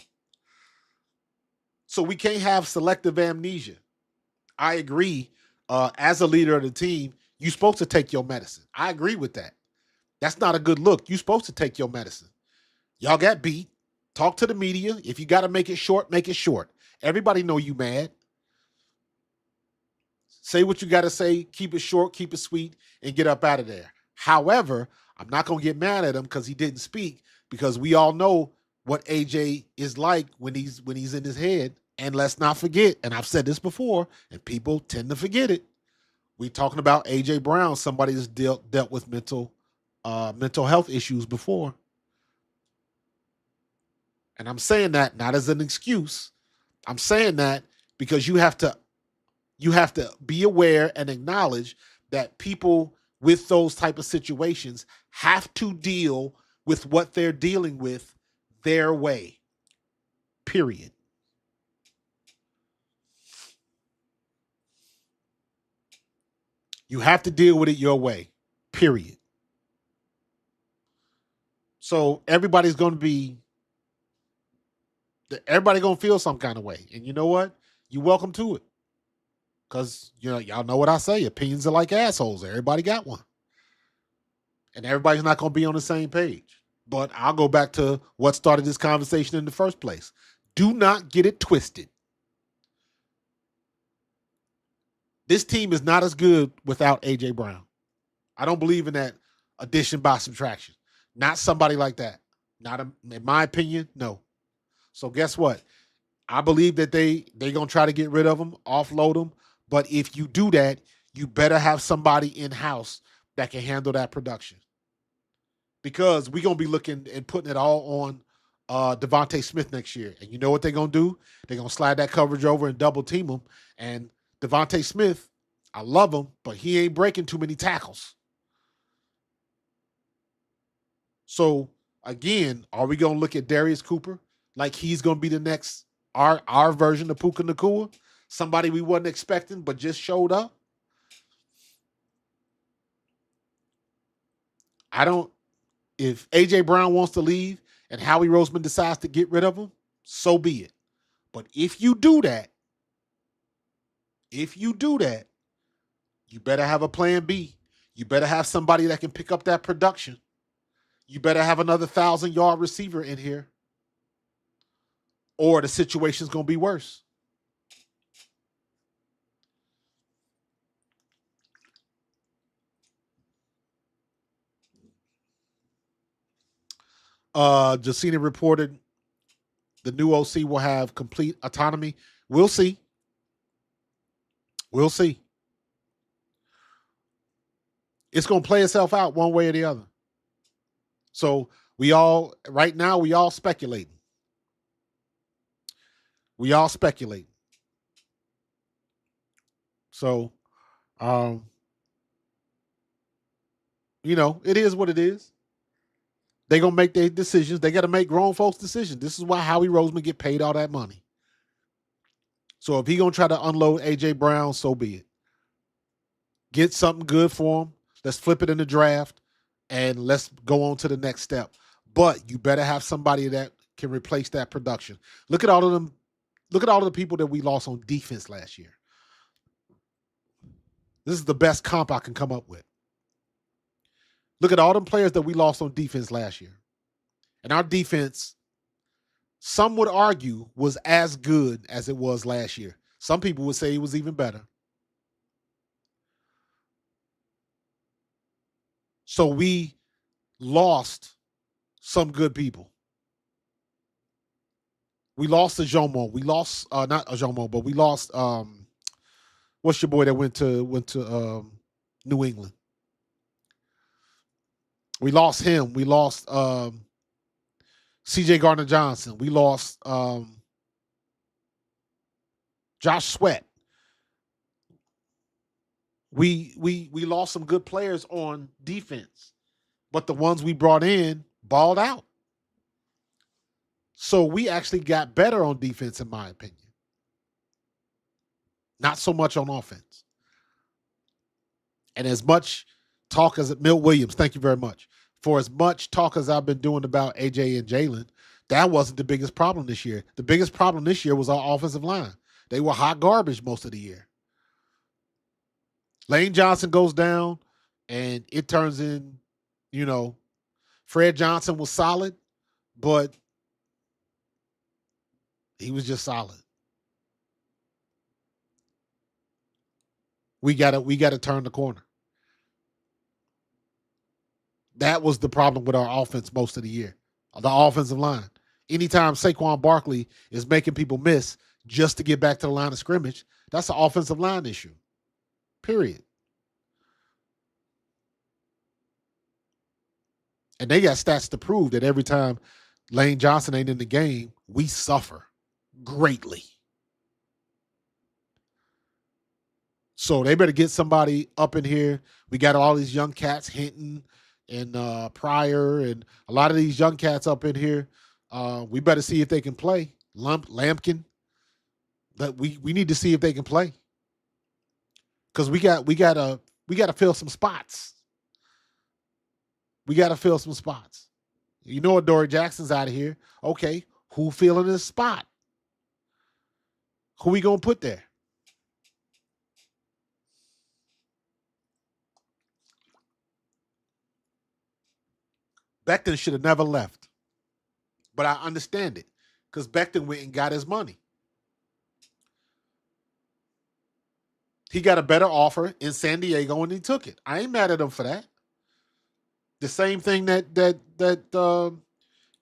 So we can't have selective amnesia. I agree. As a leader of the team, you're supposed to take your medicine. I agree with that. That's not a good look. You're supposed to take your medicine. Y'all got beat. Talk to the media. If you got to make it short, make it short. Everybody know you mad. Say what you got to say. Keep it short, keep it sweet, and get up out of there. However, I'm not going to get mad at him because he didn't speak, because we all know what AJ is like when he's in his head. And let's not forget, and I've said this before, and people tend to forget it. We're talking about AJ Brown, somebody that's dealt with mental health issues before. And I'm saying that not as an excuse. I'm saying that because you have to be aware and acknowledge that people with those type of situations have to deal with what they're dealing with their way. Period. You have to deal with it your way. Period. So everybody's going to feel some kind of way. And you know what? You're welcome to it. Because, y'all know what I say. Opinions are like assholes. Everybody got one. And everybody's not going to be on the same page. But I'll go back to what started this conversation in the first place. Do not get it twisted. This team is not as good without A.J. Brown. I don't believe in that addition by subtraction. Not somebody like that. In my opinion, no. So guess what? I believe that they're going to try to get rid of him, offload him. But if you do that, you better have somebody in-house that can handle that production. Because we're going to be looking and putting it all on Devontae Smith next year. And you know what they're going to do? They're going to slide that coverage over and double team him. And Devontae Smith, I love him, but he ain't breaking too many tackles. So, again, are we going to look at Darius Cooper like he's going to be the next, our version of Puka Nacua? Somebody we wasn't expecting but just showed up? If A.J. Brown wants to leave and Howie Roseman decides to get rid of him, so be it. But if you do that, you better have a plan B. You better have somebody that can pick up that production. You better have another 1,000-yard receiver in here, or the situation's going to be worse. Jacina reported the new OC will have complete autonomy. We'll see. We'll see. It's going to play itself out one way or the other. So right now, we all speculating. So, um, it is what it is. They gonna make their decisions. They got to make grown folks' decisions. This is why Howie Roseman get paid all that money. So if he gonna try to unload AJ Brown, so be it. Get something good for him. Let's flip it in the draft, and let's go on to the next step. But you better have somebody that can replace that production. Look at all of them. Look at all of the people that we lost on defense last year. This is the best comp I can come up with. Look at all them players that we lost on defense last year. And our defense, some would argue, was as good as it was last year. Some people would say it was even better. So we lost some good people. We lost Ajomo. We lost not Ajomo, but we lost what's your boy that went to New England? We lost him. We lost CJ Gardner-Johnson. We lost Josh Sweat. We lost some good players on defense, but the ones we brought in balled out. So we actually got better on defense, in my opinion. Not so much on offense. And as much talk as Milt Williams, thank you very much. For as much talk as I've been doing about AJ and Jalen, that wasn't the biggest problem this year. The biggest problem this year was our offensive line. They were hot garbage most of the year. Lane Johnson goes down, and it turns in, Fred Johnson was solid, but he was just solid. We gotta turn the corner. That was the problem with our offense most of the year. The offensive line. Anytime Saquon Barkley is making people miss just to get back to the line of scrimmage, that's an offensive line issue. Period. And they got stats to prove that every time Lane Johnson ain't in the game, we suffer greatly. So they better get somebody up in here. We got all these young cats, Hinton and Pryor, and a lot of these young cats up in here. We better see if they can play. Lampkin. That we need to see if they can play. Because we gotta fill some spots. We gotta fill some spots. You know what, Dory Jackson's out of here. Okay, who filling his spot? Who we gonna put there? Becton should have never left. But I understand it. Because Becton went and got his money. He got a better offer in San Diego and he took it. I ain't mad at him for that. The same thing that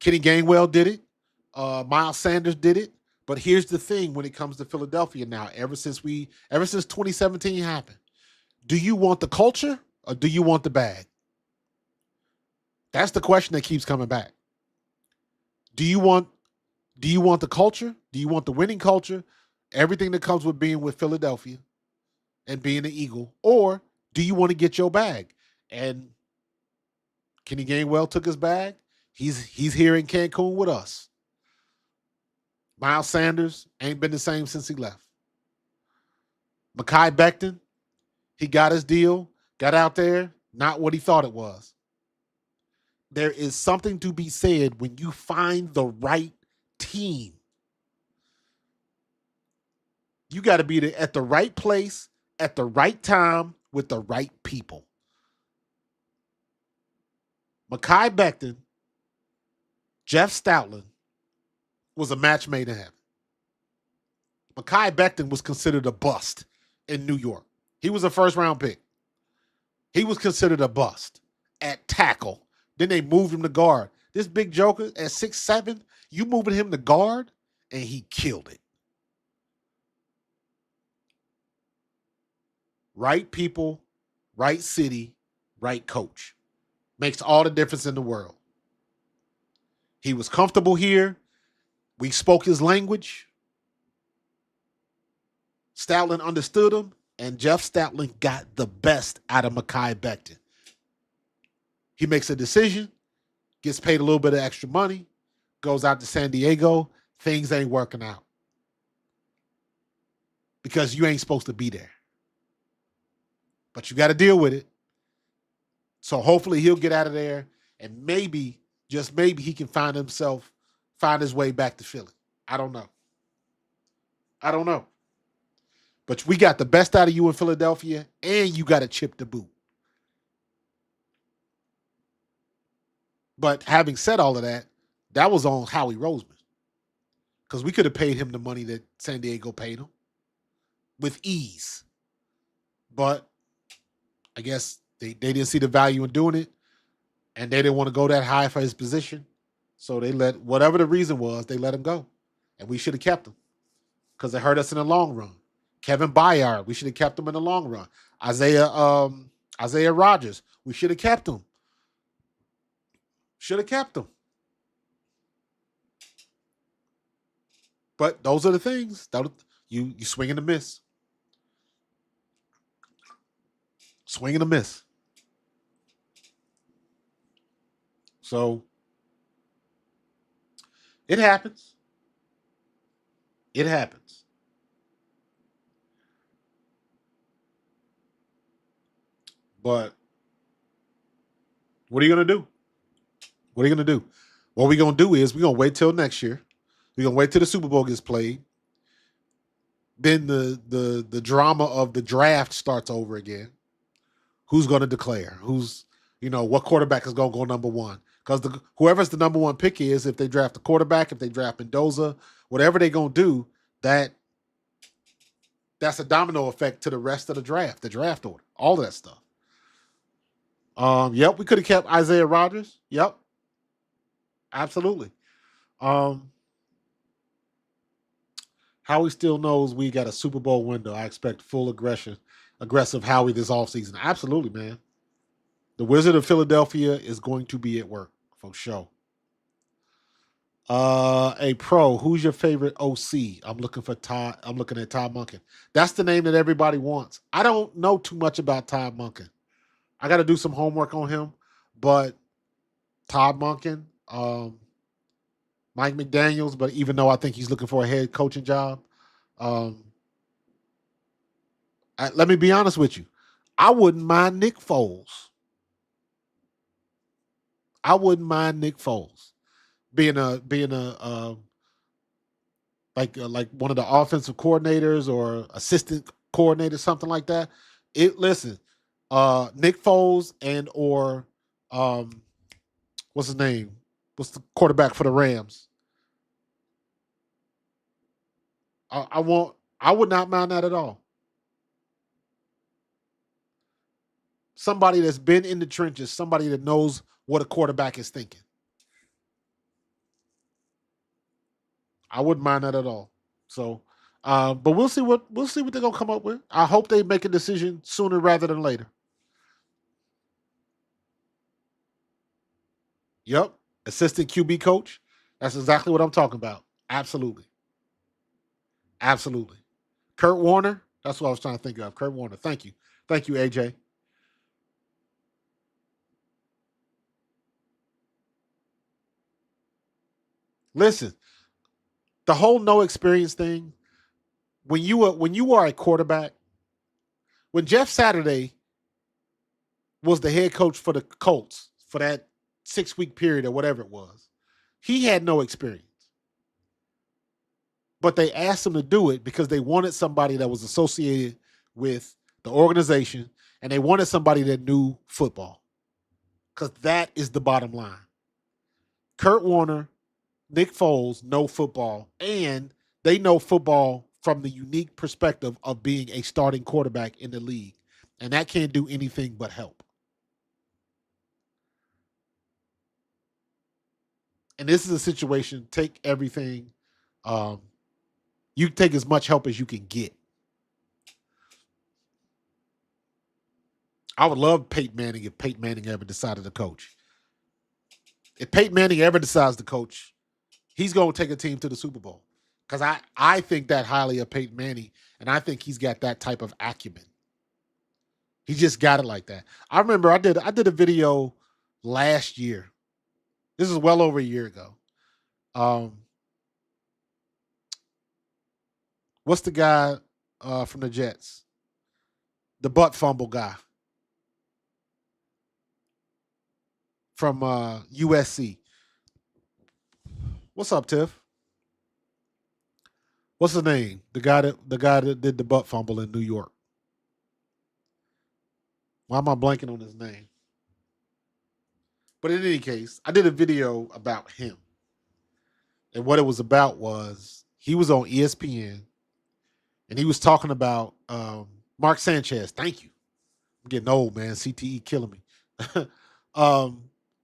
Kenny Gainwell did it. Miles Sanders did it. But here's the thing when it comes to Philadelphia now, ever since 2017 happened. Do you want the culture or do you want the bag? That's the question that keeps coming back. Do you want the culture? Do you want the winning culture? Everything that comes with being with Philadelphia and being an Eagle? Or do you want to get your bag? And Kenny Gainwell took his bag. He's here in Cancun with us. Miles Sanders ain't been the same since he left. Mekhi Becton, he got his deal, got out there, not what he thought it was. There is something to be said when you find the right team. You got to be at the right place, at the right time, with the right people. Mekhi Becton, Jeff Stoutland was a match made in heaven. Mekhi Becton was considered a bust in New York. He was a first-round pick. He was considered a bust at tackle. Then they moved him to guard. This big joker at 6'7", you moving him to guard, and he killed it. Right people, right city, right coach. Makes all the difference in the world. He was comfortable here. We spoke his language. Stoutland understood him. And Jeff Statling got the best out of Mekhi Becton. He makes a decision, gets paid a little bit of extra money, goes out to San Diego. Things ain't working out because you ain't supposed to be there. But you got to deal with it. So hopefully he'll get out of there, and maybe, just maybe, he can find his way back to Philly. I don't know. But we got the best out of you in Philadelphia, and you got a chip to boot. But having said all of that, that was on Howie Roseman. Because we could have paid him the money that San Diego paid him with ease. But I guess they didn't see the value in doing it, and they didn't want to go that high for his position. So they let, whatever the reason was, they let him go. And we should have kept him because it hurt us in the long run. Kevin Byard, we should have kept him in the long run. Isaiah Rodgers, we should have kept him. But those are the things that you swing and a miss. Swing and a miss. So it happens. It happens. But what are you going to do? What are you going to do? What we're going to do is we're going to wait till next year. We're going to wait till the Super Bowl gets played. Then the drama of the draft starts over again. Who's going to declare? What quarterback is going to go number one? Because whoever's the number one pick is, if they draft a quarterback, if they draft Mendoza, whatever they're going to do, that's a domino effect to the rest of the draft order, all of that stuff. Yep, we could have kept Isaiah Rodgers. Yep, absolutely. Howie still knows we got a Super Bowl window. I expect full aggressive Howie this offseason. Absolutely, man. The Wizard of Philadelphia is going to be at work for sure. A pro, who's your favorite OC? I'm looking at Todd Monken. That's the name that everybody wants. I don't know too much about Todd Monken. I got to do some homework on him, but Todd Monken, Mike McDaniels, but even though I think he's looking for a head coaching job, let me be honest with you. I wouldn't mind Nick Foles. Being like one of the offensive coordinators or assistant coordinator, something like that. Nick Foles or what's his name? What's the quarterback for the Rams? I would not mind that at all. Somebody that's been in the trenches, somebody that knows what a quarterback is thinking. I wouldn't mind that at all. So, but we'll see what they're gonna come up with. I hope they make a decision sooner rather than later. Yep, assistant QB coach. That's exactly what I'm talking about. Absolutely. Kurt Warner. That's what I was trying to think of. Kurt Warner. Thank you, AJ. Listen, the whole no experience thing. When you are a quarterback, when Jeff Saturday was the head coach for the Colts for that 6-week period or whatever it was, he had no experience. But they asked him to do it because they wanted somebody that was associated with the organization, and they wanted somebody that knew football. Because that is the bottom line. Kurt Warner, Nick Foles know football, and they know football from the unique perspective of being a starting quarterback in the league. And that can't do anything but help. And this is a situation, take everything, you take as much help as you can get. I would love Peyton Manning if Peyton Manning ever decided to coach. If Peyton Manning ever decides to coach, he's going to take a team to the Super Bowl Because I think that highly of Peyton Manning, and I think he's got that type of acumen. He just got it like that. I remember I did a video last year. This is well over a year ago. What's the guy from the Jets? The butt fumble guy from USC. What's up, Tiff? What's his name? The guy that did the butt fumble in New York. Why am I blanking on his name? But in any case, I did a video about him. And what it was about was he was on ESPN and he was talking about Mark Sanchez. Thank you. I'm getting old, man. CTE killing me.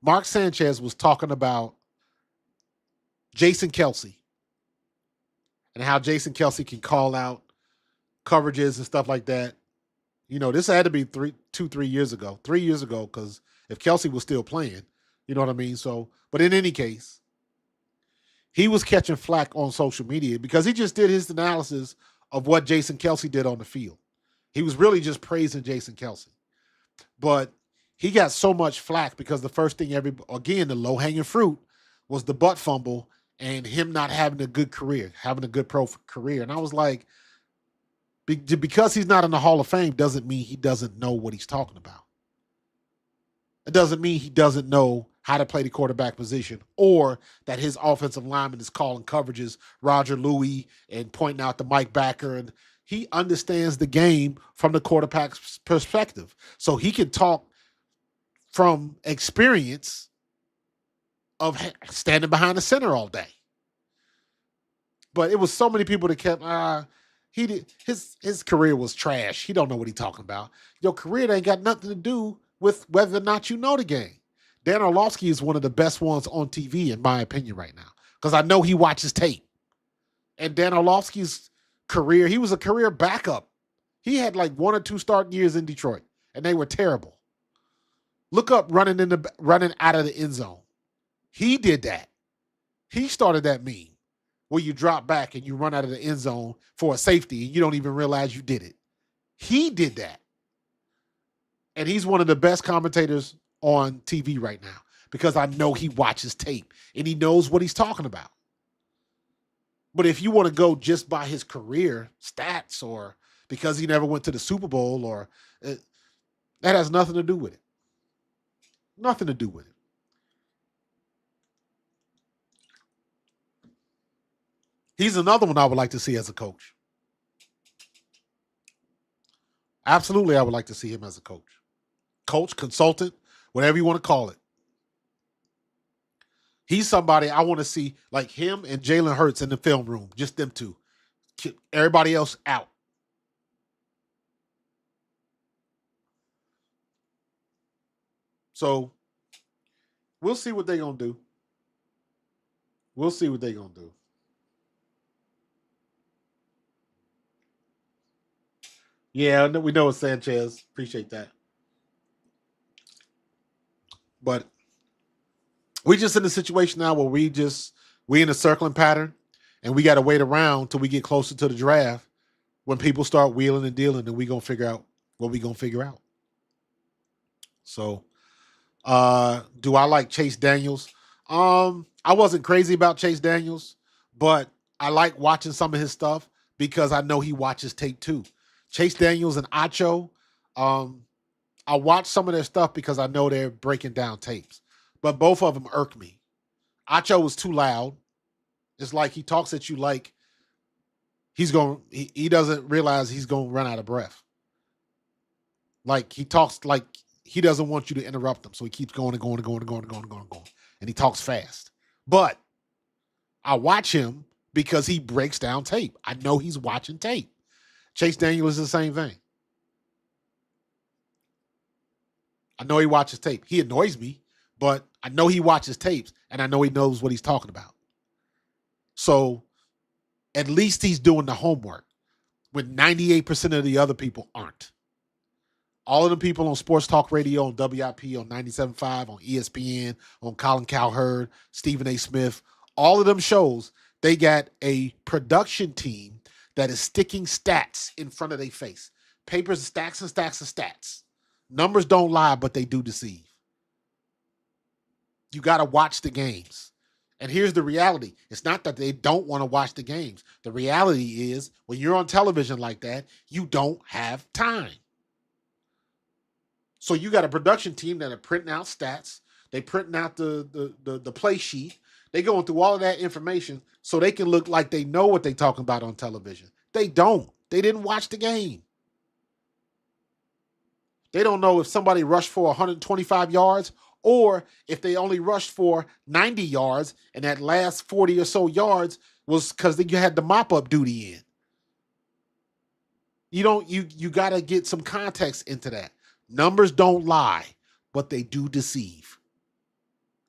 Mark Sanchez was talking about Jason Kelsey and how Jason Kelsey can call out coverages and stuff like that. You know, this had to be 3 years ago, because if Kelsey was still playing, you know what I mean? So, but in any case, he was catching flack on social media because he just did his analysis of what Jason Kelsey did on the field. He was really just praising Jason Kelsey. But he got so much flack because the first thing the low-hanging fruit was the butt fumble and him not having a good career, having a good pro career. And I was like, because he's not in the Hall of Fame doesn't mean he doesn't know what he's talking about. It doesn't mean he doesn't know how to play the quarterback position or that his offensive lineman is calling coverages, Roger Louie, and pointing out to Mike Backer. And he understands the game from the quarterback's perspective. So he can talk from experience of standing behind the center all day. But it was so many people that kept, his career was trash. He don't know what he's talking about. Your career ain't got nothing to do with whether or not you know the game. Dan Orlovsky is one of the best ones on TV, in my opinion, right now, because I know he watches tape. And Dan Orlovsky's career, he was a career backup. He had like 1 or 2 start years in Detroit, and they were terrible. Look up running out of the end zone. He did that. He started that meme where you drop back and you run out of the end zone for a safety and you don't even realize you did it. He did that. And he's one of the best commentators on TV right now because I know he watches tape and he knows what he's talking about. But if you want to go just by his career stats or because he never went to the Super Bowl or that has nothing to do with it. Nothing to do with it. He's another one I would like to see as a coach. Absolutely, I would like to see him as a coach. Coach, consultant, whatever you want to call it. He's somebody I want to see like him and Jalen Hurts in the film room. Just them two. Everybody else out. So we'll see what they're going to do. We'll see what they're going to do. Yeah, we know it's Sanchez. Appreciate that. But we just in a situation now where we in a circling pattern and we got to wait around till we get closer to the draft when people start wheeling and dealing and we going to figure out what we going to figure out. So, do I like Chase Daniels? I wasn't crazy about Chase Daniels, but I like watching some of his stuff because I know he watches tape too. Chase Daniels and Acho, I watch some of their stuff because I know they're breaking down tapes. But both of them irk me. Acho was too loud. It's like he talks at you like he doesn't realize he's going to run out of breath. Like he talks like he doesn't want you to interrupt him. So he keeps going and going and going and going and going and going and going. And he talks fast. But I watch him because he breaks down tape. I know he's watching tape. Chase Daniel is the same thing. I know he watches tape. He annoys me, but I know he watches tapes, and I know he knows what he's talking about. So at least he's doing the homework when 98% of the other people aren't. All of the people on Sports Talk Radio, on WIP, on 97.5, on ESPN, on Colin Cowherd, Stephen A. Smith, all of them shows, They got a production team that is sticking stats in front of their face. Papers, stacks and stacks of stats. Numbers don't lie, but they do deceive. You got to watch the games. And here's the reality. It's not that they don't want to watch the games. The reality is when you're on television like that, you don't have time. So you got a production team that are printing out stats. They printing out the play sheet. They going through all of that information so they can look like they know what they talking about on television. They don't. They didn't watch the game. They don't know if somebody rushed for 125 yards or if they only rushed for 90 yards and that last 40 or so yards was because you had the mop-up duty in. You got to get some context into that. Numbers don't lie, but they do deceive.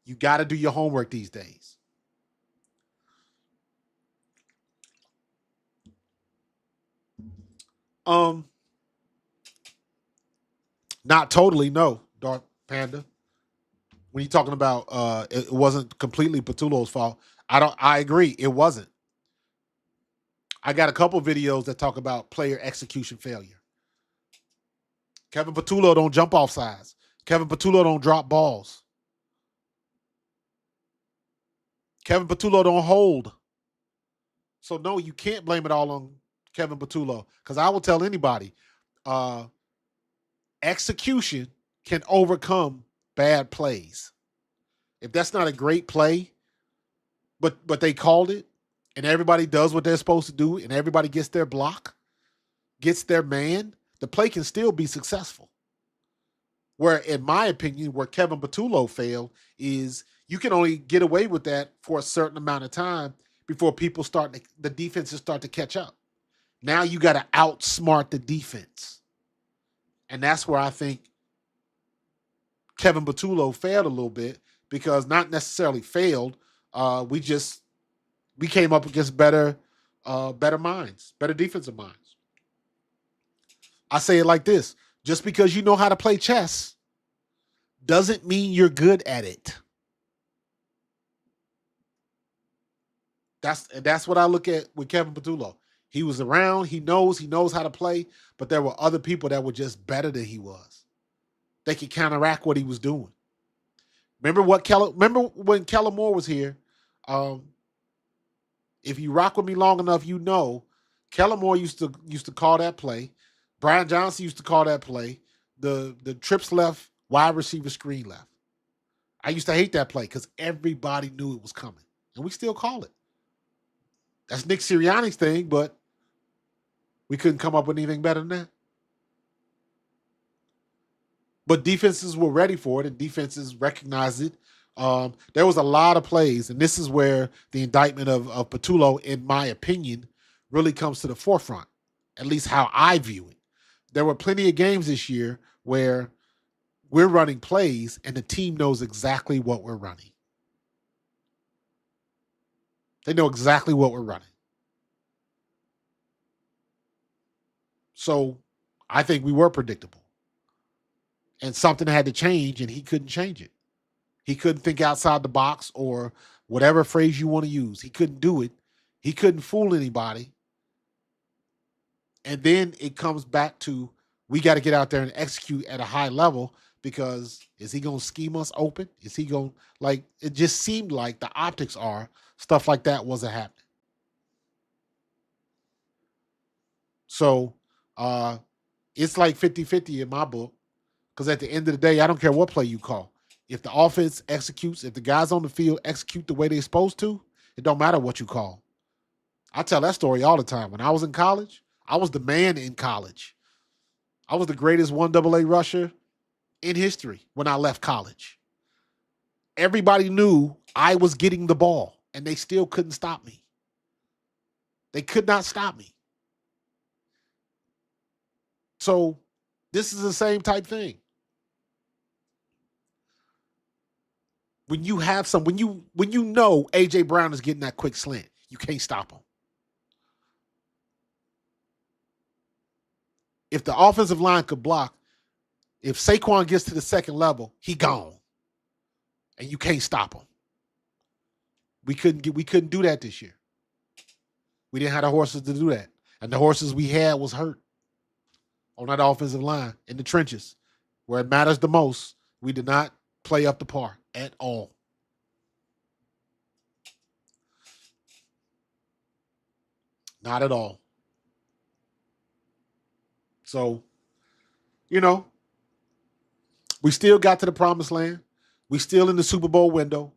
You got to do your homework these days. Not totally, no, Dark Panda. When you're talking about it wasn't completely Patullo's fault, I agree, it wasn't. I got a couple videos that talk about player execution failure. Kevin Patullo don't jump off sides. Kevin Patullo don't drop balls. Kevin Patullo don't hold. So no, you can't blame it all on Kevin Patullo, because I will tell anybody, execution can overcome bad plays. If that's not a great play, but they called it, and everybody does what they're supposed to do, and everybody gets their block, gets their man, the play can still be successful. Where, in my opinion, where Kevin Patullo failed is you can only get away with that for a certain amount of time before the defenses start to catch up. Now you got to outsmart the defense. And that's where I think Kevin Patullo failed a little bit, because not necessarily failed. We came up against better minds, better defensive minds. I say it like this: just because you know how to play chess doesn't mean you're good at it. That's what I look at with Kevin Patullo. He was around, he knows how to play, but there were other people that were just better than he was. They could counteract what he was doing. Remember when Kellen Moore was here? If you rock with me long enough, you know Kellen Moore used to call that play. Brian Johnson used to call that play. The trips left, wide receiver screen left. I used to hate that play because everybody knew it was coming, and we still call it. That's Nick Sirianni's thing, but we couldn't come up with anything better than that. But defenses were ready for it, and defenses recognized it. There was a lot of plays, and this is where the indictment of Patullo, in my opinion, really comes to the forefront, at least how I view it. There were plenty of games this year where we're running plays, and the team knows exactly what we're running. They know exactly what we're running. So I think we were predictable. And something had to change, and he couldn't change it. He couldn't think outside the box, or whatever phrase you want to use. He couldn't do it. He couldn't fool anybody. And then it comes back to, we got to get out there and execute at a high level, because is he going to scheme us open? Is he going, like, it just seemed like the optics are, stuff like that wasn't happening. So it's like 50-50 in my book, because at the end of the day, I don't care what play you call. If the offense executes, if the guys on the field execute the way they're supposed to, it don't matter what you call. I tell that story all the time. When I was in college, I was the man in college. I was the greatest 1AA rusher in history when I left college. Everybody knew I was getting the ball, and they still couldn't stop me. They could not stop me. So this is the same type thing. When you have when you know A.J. Brown is getting that quick slant, you can't stop him. If the offensive line could block, if Saquon gets to the second level, he gone. And you can't stop him. We couldn't do that this year. We didn't have the horses to do that. And the horses we had was hurt on that offensive line in the trenches where it matters the most. We did not play up to par at all. Not at all. So, we still got to the promised land. We still in the Super Bowl window.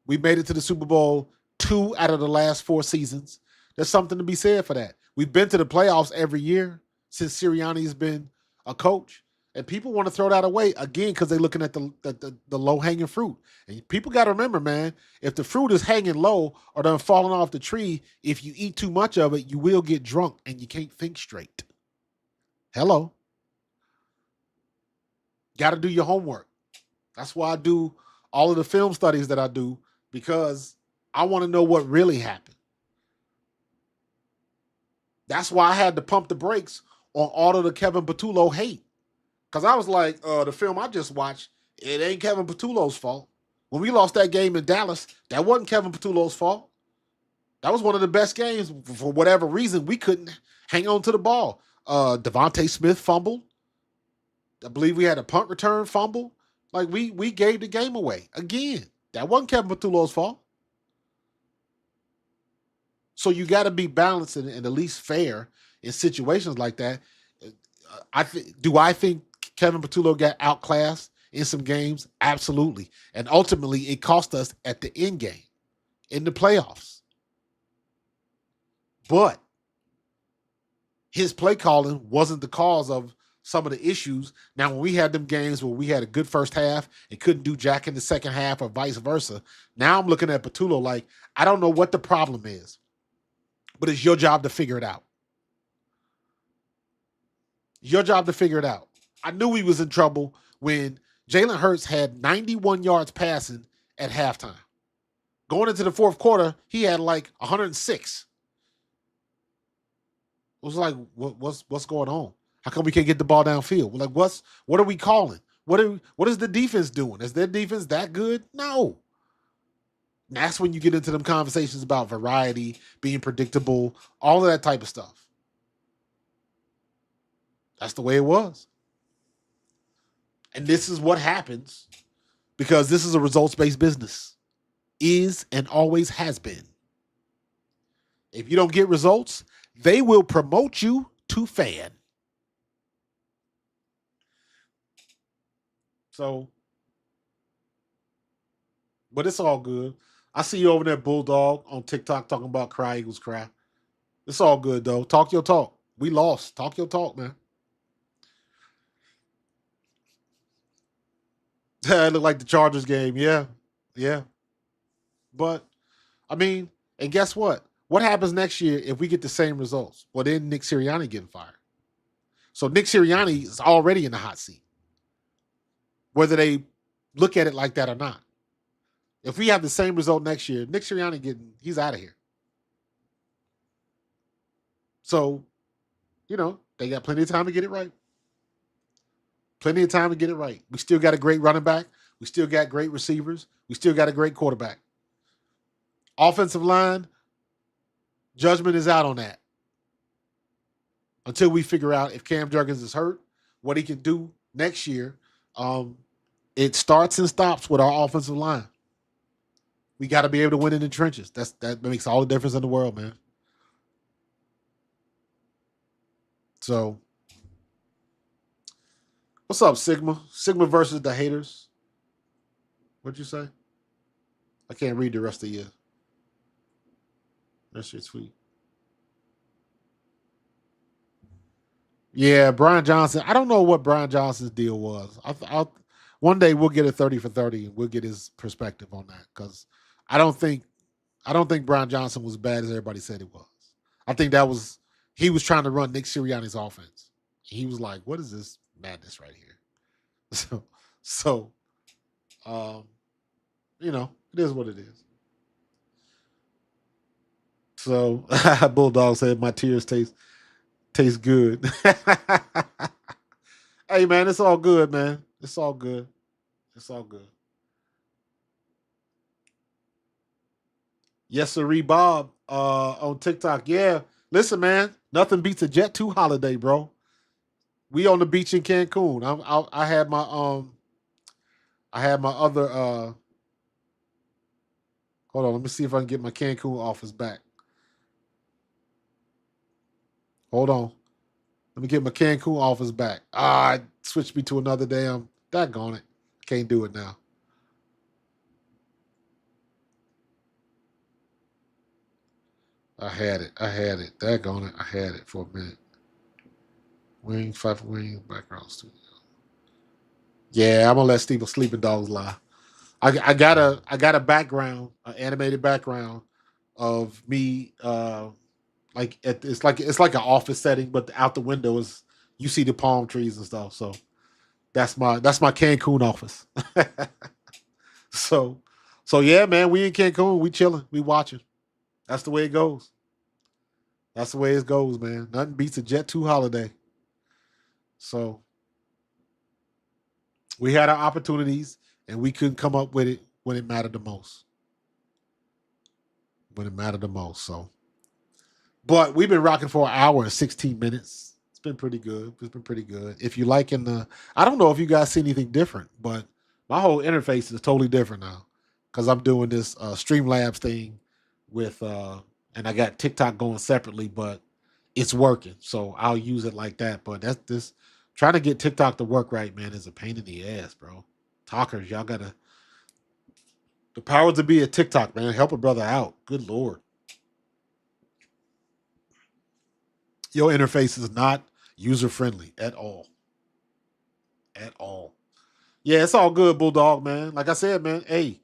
We made it to the Super Bowl 2 out of the last 4 seasons. There's something to be said for that. We've been to the playoffs every year since Sirianni's been a coach. And people want to throw that away again because they're looking at the low-hanging fruit. And people got to remember, man, if the fruit is hanging low or done falling off the tree, if you eat too much of it, you will get drunk and you can't think straight. Hello. Got to do your homework. That's why I do all of the film studies that I do, because I want to know what really happened. That's why I had to pump the brakes on all of the Kevin Patullo hate. Because I was like, the film I just watched, it ain't Kevin Patullo's fault. When we lost that game in Dallas, that wasn't Kevin Patullo's fault. That was one of the best games. For whatever reason, we couldn't hang on to the ball. Devontae Smith fumbled. I believe we had a punt return fumble. Like, we gave the game away. Again, that wasn't Kevin Patullo's fault. So you got to be balanced and at least fair in situations like that. Do I think Kevin Patullo got outclassed in some games? Absolutely. And ultimately, it cost us at the end game in the playoffs. But his play calling wasn't the cause of some of the issues. Now, when we had them games where we had a good first half and couldn't do jack in the second half or vice versa, now I'm looking at Patullo like, I don't know what the problem is, but it's your job to figure it out. Your job to figure it out. I knew he was in trouble when Jalen Hurts had 91 yards passing at halftime. Going into the fourth quarter, he had like 106. It was like, what's going on? How come we can't get the ball downfield? We're like, what are we calling? What is the defense doing? Is their defense that good? No. And that's when you get into them conversations about variety, being predictable, all of that type of stuff. That's the way it was. And this is what happens because this is a results-based business. Is and always has been. If you don't get results, they will promote you to fan. So, but it's all good. I see you over there, Bulldog, on TikTok talking about cry Eagles cry. It's all good, though. Talk your talk. We lost. Talk your talk, man. It looked like the Chargers game. Yeah. But, I mean, and guess what? What happens next year if we get the same results? Well, then Nick Sirianni getting fired. So Nick Sirianni is already in the hot seat, whether they look at it like that or not. If we have the same result next year, Nick Sirianni he's out of here. So, they got plenty of time to get it right. Plenty of time to get it right. We still got a great running back. We still got great receivers. We still got a great quarterback. Offensive line, judgment is out on that. Until we figure out if Cam Jurgens is hurt, what he can do next year. It starts and stops with our offensive line. We got to be able to win in the trenches. That makes all the difference in the world, man. So, what's up, Sigma? Sigma versus the haters. What'd you say? I can't read the rest of you. That's your tweet. Yeah, Brian Johnson. I don't know what Brian Johnson's deal was. One day we'll get a 30 for 30 and we'll get his perspective on that, because I don't think Brian Johnson was as bad as everybody said it was. I think he was trying to run Nick Sirianni's offense. He was like, what is this madness right here? So, it is what it is. So, Bulldog said, my tears taste good. Hey, man, it's all good, man. It's all good. It's all good. Yes, sir, Bob. On TikTok. Yeah. Listen, man. Nothing beats a Jet 2 holiday, bro. We on the beach in Cancun. I had my other hold on, let me see if I can get my Cancun office back. Hold on. Let me get my Cancun office back. It switched me to another damn. Daggone it. Can't do it now. I had it. Daggone it. I had it for a minute. Wing, five wing, background studio. Yeah, I'm gonna let Sleeping Dogs lie. I got a background, an animated background of me it's like an office setting, but out the window is you see the palm trees and stuff. So that's my Cancun office. so yeah, man, we in Cancun, we chilling, we watching. That's the way it goes. That's the way it goes, man. Nothing beats a Jet 2 holiday. So we had our opportunities and we couldn't come up with it when it mattered the most. So, but we've been rocking for an hour and 16 minutes. It's been pretty good. If you liking I don't know if you guys see anything different, but my whole interface is totally different now because I'm doing this Streamlabs thing with, and I got TikTok going separately, but it's working. So I'll use it like that. But that's this trying to get TikTok to work right, man, is a pain in the ass, bro. Talkers, y'all gotta the power to be a TikTok, man. Help a brother out. Good Lord. Your interface is not user friendly at all. At all. Yeah, it's all good, Bulldog, man. Like I said, man, hey,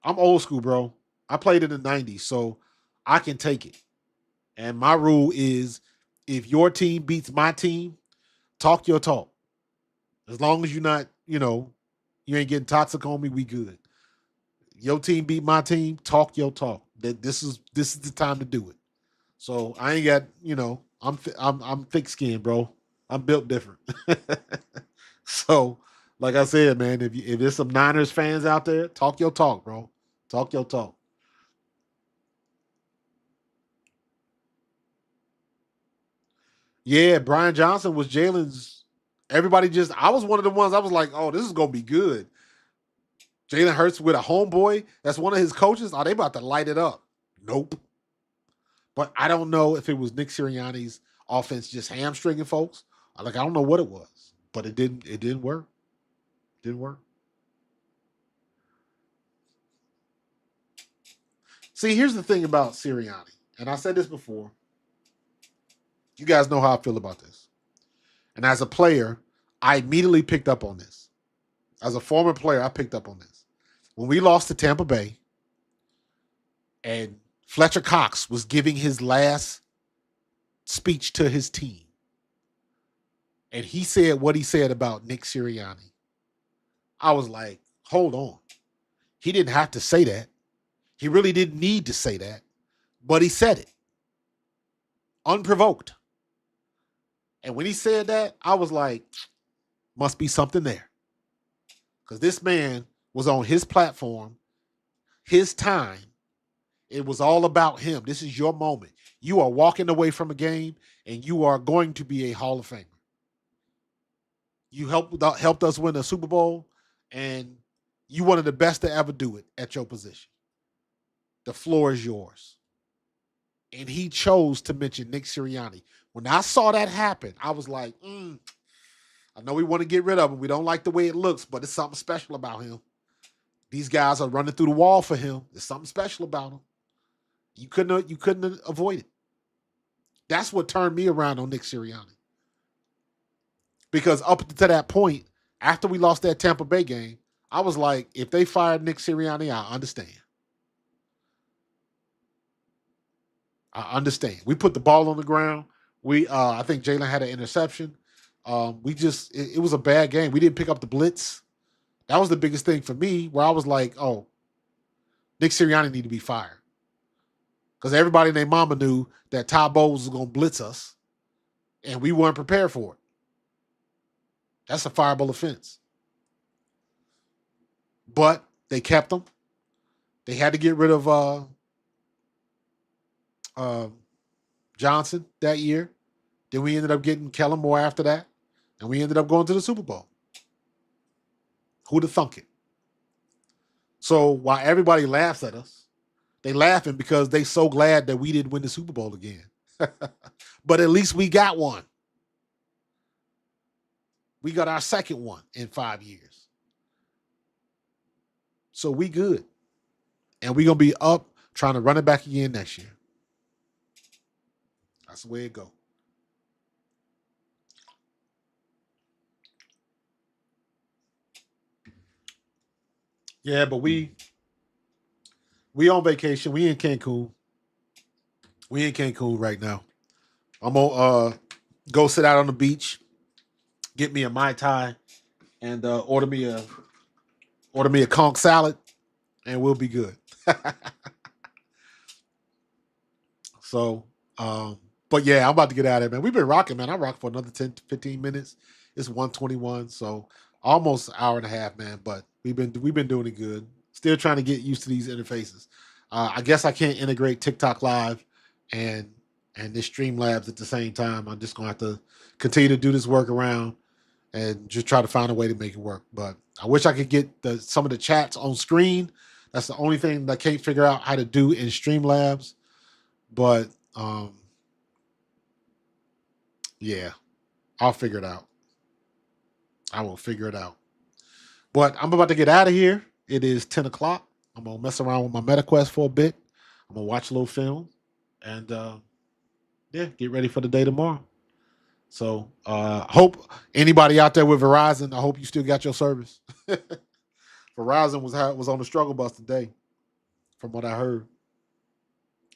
I'm old school, bro. I played in the 90s, so I can take it. And my rule is if your team beats my team, talk your talk. As long as you're not, you ain't getting toxic on me, we good. Your team beat my team, talk your talk. That this is the time to do it. So I ain't got, I'm thick skinned, bro. I'm built different. So, like I said, man, if there's some Niners fans out there, talk your talk, bro. Talk your talk. Yeah, Brian Johnson was Jalen's. Everybody I was one of the ones I was like, oh, this is gonna be good. Jalen Hurts with a homeboy that's one of his coaches. Are they about to light it up? Nope. But I don't know if it was Nick Sirianni's offense just hamstringing folks. I don't know what it was, but it didn't work. Didn't work. See, here's the thing about Sirianni, and I said this before. You guys know how I feel about this. And as a player, I immediately picked up on this. As a former player, I picked up on this. When we lost to Tampa Bay and Fletcher Cox was giving his last speech to his team, and he said what he said about Nick Sirianni, I was like, hold on. He didn't have to say that. He really didn't need to say that, but he said it. Unprovoked. And when he said that, I was like, must be something there. Because this man was on his platform, his time. It was all about him. This is your moment. You are walking away from a game, and you are going to be a Hall of Famer. You helped us win a Super Bowl, and you one of the best to ever do it at your position. The floor is yours. And he chose to mention Nick Sirianni. When I saw that happen, I was like, I know we want to get rid of him. We don't like the way it looks, but it's something special about him. These guys are running through the wall for him. There's something special about him. You couldn't avoid it. That's what turned me around on Nick Sirianni. Because up to that point, after we lost that Tampa Bay game, I was like, if they fired Nick Sirianni, I understand. We put the ball on the ground. I think Jalen had an interception. It was a bad game. We didn't pick up the blitz. That was the biggest thing for me, where I was like, oh, Nick Sirianni need to be fired. Because everybody and their mama knew that Todd Bowles was going to blitz us, and we weren't prepared for it. That's a fireable offense. But they kept him. They had to get rid of Johnson that year. Then we ended up getting Kellen Moore after that. And we ended up going to the Super Bowl. Who'd have thunk it? So while everybody laughs at us, they laughing because they so glad that we didn't win the Super Bowl again. But at least we got one. We got our second one in 5 years. So we good. And we're going to be up trying to run it back again next year. That's the way it go. Yeah, but we on vacation. We in Cancun. We in Cancun right now. I'm gonna go sit out on the beach, get me a Mai Tai, and order me a conch salad, and we'll be good. So, but yeah, I'm about to get out of there, man. We've been rocking, man. I rock for another 10 to 15 minutes. It's 1:21, so almost an hour and a half, man. But we've been doing it good. Still trying to get used to these interfaces. I guess I can't integrate TikTok Live and this Streamlabs at the same time. I'm just gonna have to continue to do this workaround and just try to find a way to make it work. But I wish I could get some of the chats on screen. That's the only thing that I can't figure out how to do in Streamlabs. But yeah, I'll figure it out. I will figure it out. But I'm about to get out of here. It is 10 o'clock. I'm going to mess around with my MetaQuest for a bit. I'm going to watch a little film. And, yeah, get ready for the day tomorrow. So, hope anybody out there with Verizon, I hope you still got your service. Verizon was on the struggle bus today, from what I heard.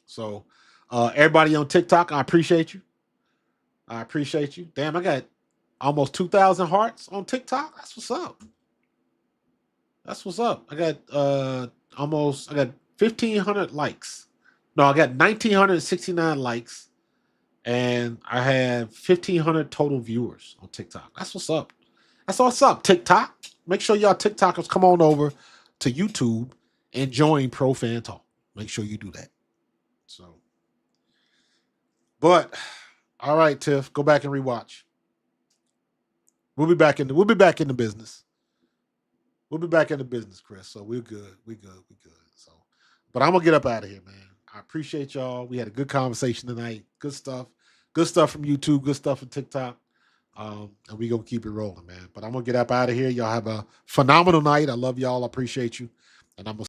So, everybody on TikTok, I appreciate you. I appreciate you. Damn, I got almost 2,000 hearts on TikTok. That's what's up. That's what's up. I got I got 1,500 likes. No, I got 1,969 likes, and I have 1,500 total viewers on TikTok. That's what's up. That's what's up, TikTok. Make sure y'all TikTokers come on over to YouTube and join Pro Fan Talk. Make sure you do that. So, but all right, Tiff, go back and rewatch. We'll be back in the business. We'll be back in the business, Chris. So we're good. We good. So, but I'm gonna get up out of here, man. I appreciate y'all. We had a good conversation tonight. Good stuff. Good stuff from YouTube. Good stuff from TikTok. And we gonna keep it rolling, man. But I'm gonna get up out of here. Y'all have a phenomenal night. I love y'all. I appreciate you. And I'm gonna